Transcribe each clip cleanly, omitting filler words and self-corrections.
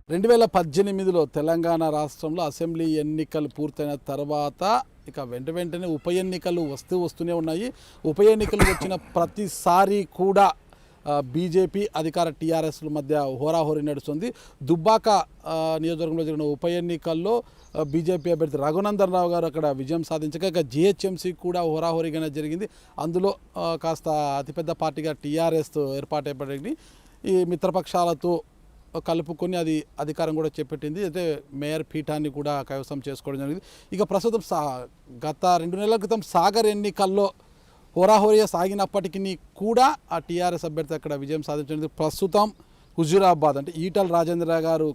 2018లో తెలంగాణ రాష్ట్రంలో అసెంబ్లీ ఎన్నికలు పూర్తయిన తర్వాత ఇక వెంటనే ఉప ఎన్నికలు వస్తూనే ఉన్నాయి. ఉప ఎన్నికలు వచ్చిన ప్రతిసారి కూడా బీజేపీ అధికార టీఆర్ఎస్ల మధ్య హోరాహోరీ నడుస్తుంది. దుబ్బాక నియోజకవర్గంలో జరిగిన ఉప ఎన్నికల్లో బీజేపీ అభ్యర్థి రఘునందన్ రావు గారు అక్కడ విజయం సాధించగా ఇక జిహెచ్ఎంసీ కూడా హోరాహోరీగానే జరిగింది. అందులో కాస్త అతిపెద్ద పార్టీగా టీఆర్ఎస్ ఏర్పాటైపడింది. ఈ మిత్రపక్షాలతో కలుపుకొని అది అధికారం కూడా చేపట్టింది. అయితే మేయర్ పీఠాన్ని కూడా కైవసం చేసుకోవడం జరిగింది. ఇక ప్రస్తుతం గత 2 నెలల క్రితం సాగర్ ఎన్నికల్లో హోరాహోరీగా సాగినప్పటికీ కూడా ఆ టీఆర్ఎస్ అభ్యర్థి అక్కడ విజయం సాధించింది. ప్రస్తుతం హుజూరాబాద్ అంటే ఈటల రాజేంద్ర గారు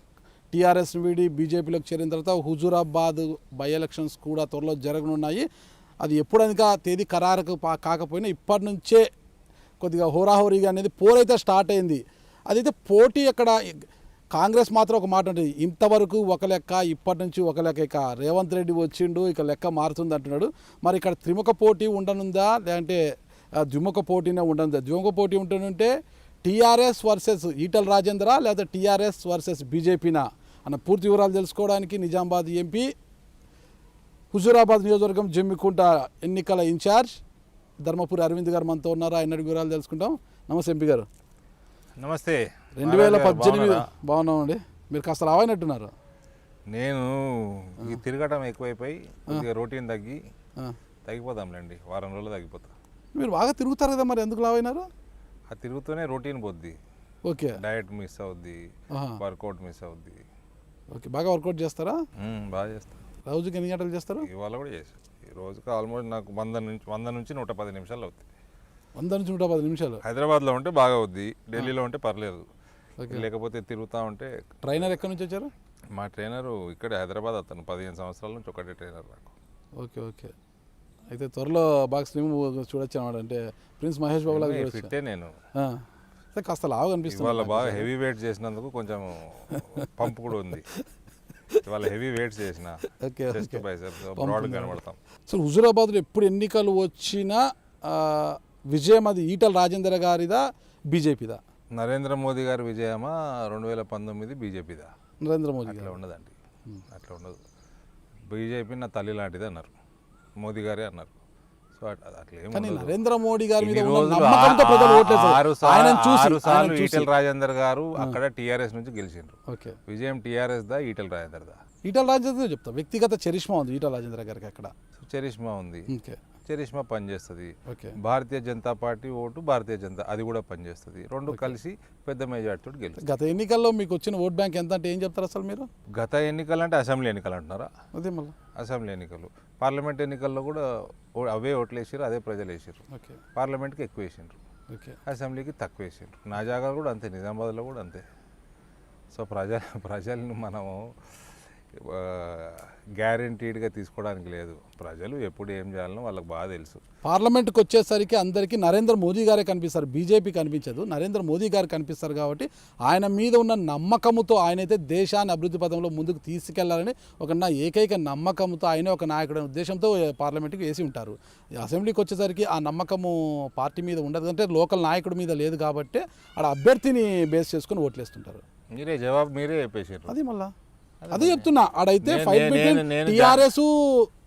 టీఆర్ఎస్ వీడి బీజేపీలోకి చేరిన తర్వాత హుజూరాబాద్ బై ఎలక్షన్స్ కూడా త్వరలో జరగనున్నాయి. అది ఎప్పుడనగా తేదీ ఖరారు కాకపోయినా ఇప్పటి నుంచే కొద్దిగా హోరాహోరీగా అనేది పోరైతే స్టార్ట్ అయింది. అదైతే పోటీ అక్కడ కాంగ్రెస్ మాత్రం ఒక మాట ఉంటుంది, ఇంతవరకు ఒక లెక్క ఇప్పటి నుంచి ఒక లెక్క, ఇక రేవంత్ రెడ్డి వచ్చిండు ఇక లెక్క మారుతుంది అంటున్నాడు. మరి ఇక్కడ త్రిముఖ పోటీ ఉండనుందా లేదంటే ద్విముఖ పోటీనే ఉండనుందా? ద్విముఖ పోటీ ఉంటుంటే టీఆర్ఎస్ వర్సెస్ ఈటల రాజేంద్ర లేదా టీఆర్ఎస్ వర్సెస్ బీజేపీనా అన్న పూర్తి వివరాలు తెలుసుకోవడానికి నిజామాబాద్ ఎంపీ హుజూరాబాద్ నియోజకవర్గం జమ్మికుంట ఎన్నికల ఇన్ఛార్జ్ ధర్మపురి అరవింద్ గారు మనతో ఉన్నారు. ఆయన వివరాలు తెలుసుకుంటాం. నమస్తే ఎంపీ గారు. నమస్తే. 2018 బాగున్నామండి. మీరు కాస్త లావైనట్టున్నారు. నేను ఈ తిరగటం ఎక్కువైపోయి కొద్దిగా రొటీన్ తగ్గిపోతాంలేండి, వారం రోజులు తగ్గిపోతా. మీరు బాగా తిరుగుతారు కదా, మరి ఎందుకు లావైనారు? ఆ తిరుగుతూనే రొటీన్ పోద్ది. ఓకే, డయట్ మిస్ అవుద్ది, వర్కౌట్ మిస్ అవుద్ది. ఓకే, బాగా వర్కౌట్ చేస్తారా? బాగా చేస్తా. రోజుకి ఎన్ని గంటలు చేస్తారు? ఇవాళ కూడా చేసాను. ఈ రోజుకి ఆల్మోస్ట్ నాకు 100 నుంచి 110 నిమిషాలు అవుతాయి. 100 నుంచి 110 నిమిషాలు. హైదరాబాద్లో ఉంటే బాగా అవుద్ది, ఢిల్లీలో ఉంటే పర్లేదు, లేకపోతే తిరుగుతూ ఉంటే. ట్రైనర్ ఎక్కడి నుంచి వచ్చారు? మా ట్రైనరు ఇక్కడే హైదరాబాద్, అతను 15 సంవత్సరాల నుంచి ఒకటే ట్రైనర్ నాకు. ఓకే ఓకే, అయితే త్వరలో బాగా స్లిమ్ చూడొచ్చు అన్నమాట. అంటే ప్రిన్స్ మహేష్ బాబు లాగా ఫిట్టే నేను. కాస్త లావు కనిపిస్తుంది. వాళ్ళ బాగా హెవీ వెయిట్ చేసినందుకు కొంచెం పంపు కూడా ఉంది. వాళ్ళ హెవీ వెయిట్స్ చేసిన బ్రాడ్ కనబడతాం. సో హుజూరాబాద్లో ఎప్పుడు ఎన్నికలు వచ్చినా విజయం అది ఈటల రాజేందర్ గారిదా బీజేపీదా? నరేంద్ర మోదీ గారి విజయమా 2019 బీజేపీదా? నరేంద్ర మోదీ అట్లా ఉండదండి, అట్లా ఉండదు. బీజేపీ నా తల్లి లాంటిది అన్నారు, మోదీ గారే అన్నారు. సో అట్లా నరేంద్ర మోడీ గారి మీద 6 సార్లు ఈటల రాజేందర్ గారు అక్కడ టీఆర్ఎస్ నుంచి గెలిచిండ్రు. విజయం టీఆర్ఎస్ దా ఈటల రాజేందర్ దా? ఈటల రాజేందర్ చెప్తా, వ్యక్తిగత చరిష్మా ఉంది ఈటల రాజేందర్ గారికి అక్కడ. చరిష్మా ఉంది, చరిష్మా పనిచేస్తుంది. భారతీయ జనతా పార్టీ ఓటు భారతీయ జనతా అది కూడా పనిచేస్తుంది. రెండు కలిసి పెద్ద మెజార్టీతో గెలిచి. గత ఎన్నికల్లో మీకు వచ్చిన ఓట్ బ్యాంక్ ఎంత అంటే ఏం చెప్తారు అసలు మీరు? గత ఎన్నికలు అంటే అసెంబ్లీ ఎన్నికలు అంటున్నారా? అదే మళ్ళీ అసెంబ్లీ ఎన్నికలు. పార్లమెంట్ ఎన్నికల్లో కూడా అవే ఓట్లు వేసారు, అదే ప్రజలు వేసారు. పార్లమెంట్కి ఎక్కువ వేసిండ్రు, అసెంబ్లీకి తక్కువ వేసిండ్రు. నా జాగాలు కూడా అంతే, నిజామాబాద్లో కూడా అంతే. సో ప్రజల్ని మనము గ్యారంటీడ్గా తీసుకోవడానికి లేదు. ప్రజలు ఎప్పుడు ఏం చేయాలనో వాళ్ళకి బాగా తెలుసు. పార్లమెంట్కి వచ్చేసరికి అందరికీ నరేంద్ర మోదీ గారే కనిపిస్తారు, బీజేపీ కనిపించదు. నరేంద్ర మోదీ గారు కనిపిస్తారు కాబట్టి ఆయన మీద ఉన్న నమ్మకంతో ఆయనైతే దేశాన్ని అభివృద్ధి పథంలో ముందుకు తీసుకెళ్లాలని ఏకైక నమ్మకంతో ఆయన ఒక నాయకుడు ఉద్దేశంతో పార్లమెంట్కి వేసి ఉంటారు. అసెంబ్లీకి వచ్చేసరికి ఆ నమ్మకము పార్టీ మీద ఉండదు, అంటే లోకల్ నాయకుడి మీద లేదు కాబట్టి ఆడ అభ్యర్థిని బేస్ చేసుకుని ఓట్లేస్తుంటారు. మీరే జవాబు మీరే చెప్పేసారు. అది మళ్ళా అదే చెప్తున్నా, ఆడైతే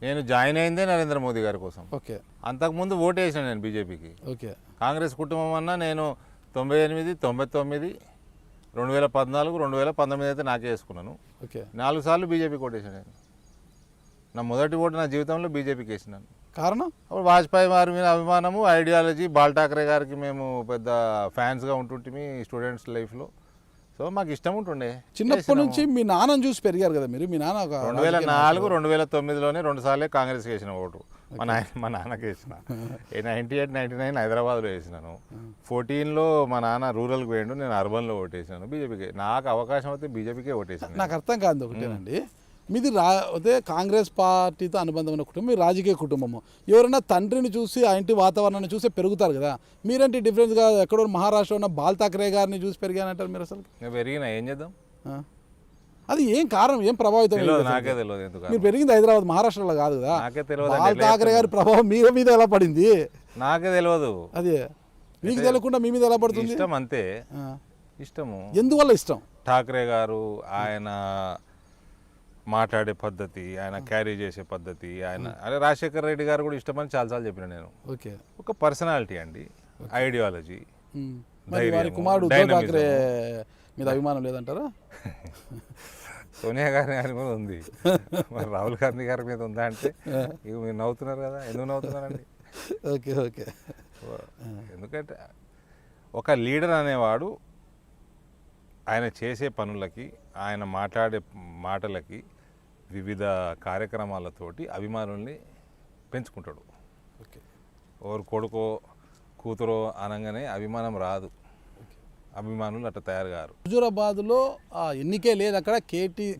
నేను జాయిన్ అయిందే నరేంద్ర మోదీ గారి కోసం. ఓకే, అంతకుముందు ఓటు వేసాను నేను బీజేపీకి. ఓకే, కాంగ్రెస్ కుటుంబం అన్నా నేను 98, 99, 2014, 2019 అయితే నాకే వేసుకున్నాను. ఓకే, 4 సార్లు బీజేపీకి ఓటేసాను నేను. నా మొదటి ఓటు నా జీవితంలో బీజేపీకి వేసినాను. కారణం అప్పుడు వాజ్పేయి వారి మీద అభిమానము, ఐడియాలజీ. బాల్ ఠాకరే గారికి మేము పెద్ద ఫ్యాన్స్గా ఉంటుంటే స్టూడెంట్స్ లైఫ్లో. సో మాకు ఇష్టం ఉంటుండే చిన్నప్పటి నుంచి. మీ నాన్నని చూసి పెరిగారు కదా మీరు. మీ నాన్న 2004, 2009లోనే 2 సార్లే కాంగ్రెస్ వేసిన ఓటు. మా నాన్నకి వేసిన. 98, 99 హైదరాబాద్లో వేసినాను. 14లో మా నాన్న రూరల్కి పోయిండు, నేను అర్బన్లో ఓటేసాను బీజేపీకి. నాకు అవకాశం అయితే బీజేపీకే ఓటేసాను. నాకు అర్థం కాదు ఒకటేనండి, మీది అదే కాంగ్రెస్ పార్టీతో అనుబంధం ఉన్న కుటుంబం, మీ రాజకీయ కుటుంబము. ఎవరైనా తండ్రిని చూసి ఆ ఇంటి వాతావరణాన్ని చూసి పెరుగుతారు కదా, మీరేంటి డిఫరెన్స్గా ఎక్కడో మహారాష్ట్రలో ఉన్న బాల్ ఠాకరే గారిని చూసి పెరిగానంటారు మీరు? అసలు పెరిగినా ఏం చేద్దాం, అది ఏం కారణం, ఏం ప్రభావితం? నాకే తెలియదు ఎందుకు. మీరు పెరిగింది హైదరాబాద్, మహారాష్ట్రలో కాదు కదా. నాకే తెలియదు బాల్ ఠాకరే గారి ప్రభావం మీ మీద ఎలా పడింది? నాకే తెలియదు. అదే మీకు తెలియకుండా మీ మీద ఎలా పడుతుంది? ఇష్టం అంతే. ఇష్టము. ఎందువల్ల ఇష్టం? ఠాక్రే గారు ఆయన మాట్లాడే పద్ధతి, ఆయన క్యారీ చేసే పద్ధతి, ఆయన అదే రాజశేఖర్ రెడ్డి గారు కూడా ఇష్టమని చాలాసార్లు చెప్పిన నేను. ఓకే. ఒక పర్సనాలిటీ అండి, ఐడియాలజీ. మరి వారి కుమారుడు ఉద్ధవ్ ఠాక్రే మీద అభిమానం లేదంటారా? సోనియా గారి మీద ఉంది, మరి రాహుల్ గాంధీ గారి మీద ఉందా అంటే ఇక మీరు నవ్వుతున్నారు కదా, ఎందుకు నవ్వుతున్నారండి? Okay okay. ఎందుకంటే ఒక లీడర్ అనేవాడు ఆయన చేసే పనులకి, ఆయన మాట్లాడే మాటలకి, వివిధ కార్యక్రమాలతోటి అభిమానుల్ని పెంచుకుంటాడు. ఓకే. ఎవరు కొడుకో కూతురో అనగానే అభిమానం రాదు, అభిమానులు అట్లా తయారు కారు. హుజూరాబాద్లో ఎన్నికే లేదు, అక్కడ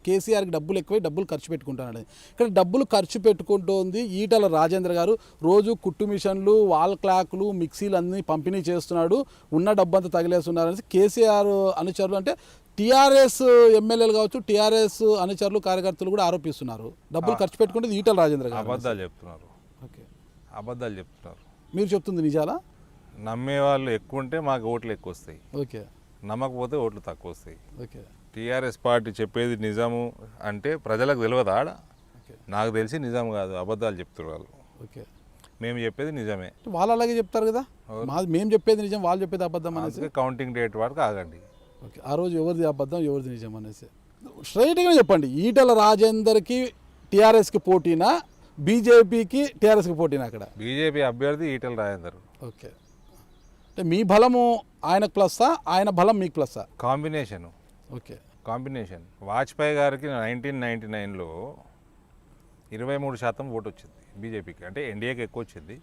కేసీఆర్కి డబ్బులు ఎక్కువై డబ్బులు ఖర్చు పెట్టుకుంటాడు. ఇక్కడ డబ్బులు ఖర్చు పెట్టుకుంటోంది ఈటల రాజేంద్ర గారు. రోజు కుట్టు మిషన్లు, వాల్ క్లాక్లు, మిక్సీలు అన్నీ పంపిణీ చేస్తున్నాడు, ఉన్న డబ్బంతా తగిలేస్తున్నారు అనేసి కేసీఆర్ అనుచరులు, అంటే టీఆర్ఎస్ ఎమ్మెల్యేలు కావచ్చు, టీఆర్ఎస్ అనుచరులు కార్యకర్తలు కూడా ఆరోపిస్తున్నారు డబ్బులు ఖర్చు పెట్టుకుంటే ఈటల రాజేంద్ర గారు. అబద్ధాలు చెప్తున్నారు. ఓకే. అబద్ధాలు చెప్తున్నారు. మీరు చెప్తుంది నిజాలా? నమ్మే వాళ్ళు ఎక్కువ ఉంటే మాకు ఓట్లు ఎక్కువ వస్తాయి, ఓకే. నమ్మకపోతే ఓట్లు తక్కువ వస్తాయి. ఓకే. టీఆర్ఎస్ పార్టీ చెప్పేది నిజము అంటే ప్రజలకు తెలియదు ఆడ. ఓకే. నాకు తెలిసి నిజం కాదు, అబద్ధాలు చెప్తారు వాళ్ళు. ఓకే. మేము చెప్పేది నిజమే, వాళ్ళు అలాగే చెప్తారు కదా, మేము చెప్పేది నిజం, వాళ్ళు చెప్పేది అబద్ధం అనేసి. కౌంటింగ్ డేట్ వరకు ఆగండి. ఓకే. ఆ రోజు ఎవరిది అబద్ధం ఎవరిది నిజం అనేసి స్ట్రైట్గా చెప్పండి. ఈటల రాజేందర్కి టీఆర్ఎస్కి పోటీనా, బీజేపీకి టీఆర్ఎస్కి పోటీనా? అక్కడ బీజేపీ అభ్యర్థి ఈటల రాజేందర్. ఓకే. అంటే మీ బలము ఆయనకు ప్లస్సా, ఆయన బలం మీకు ప్లస్సా? కాంబినేషను. ఓకే. కాంబినేషన్. వాజ్పేయి గారికి 1999లో 23% ఓటు వచ్చింది బీజేపీకి, అంటే ఎన్డీఏకి ఎక్కువ వచ్చింది,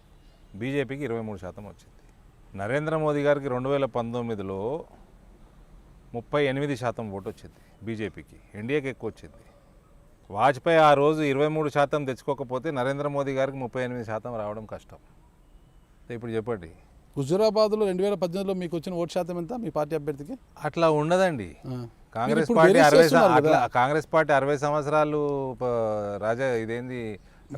బీజేపీకి 23% వచ్చింది. నరేంద్ర మోదీ గారికి 2019లో 38% ఓటు వచ్చింది బీజేపీకి, ఎన్డీఏకి ఎక్కువ వచ్చింది. వాజ్పేయి ఆ రోజు 23% తెచ్చుకోకపోతే నరేంద్ర మోదీ గారికి 38% రావడం కష్టం. ఇప్పుడు చెప్పండి, హుజూరాబాద్లో 2018లో మీకు వచ్చిన ఓటు శాతం ఎంత మీ పార్టీ అభ్యర్థికి? అట్లా ఉండదండి. కాంగ్రెస్ ఇప్పుడు పార్టీ వేరే చేస్తున్నారు కదా. కాంగ్రెస్ పార్టీ 60 సంవత్సరాలు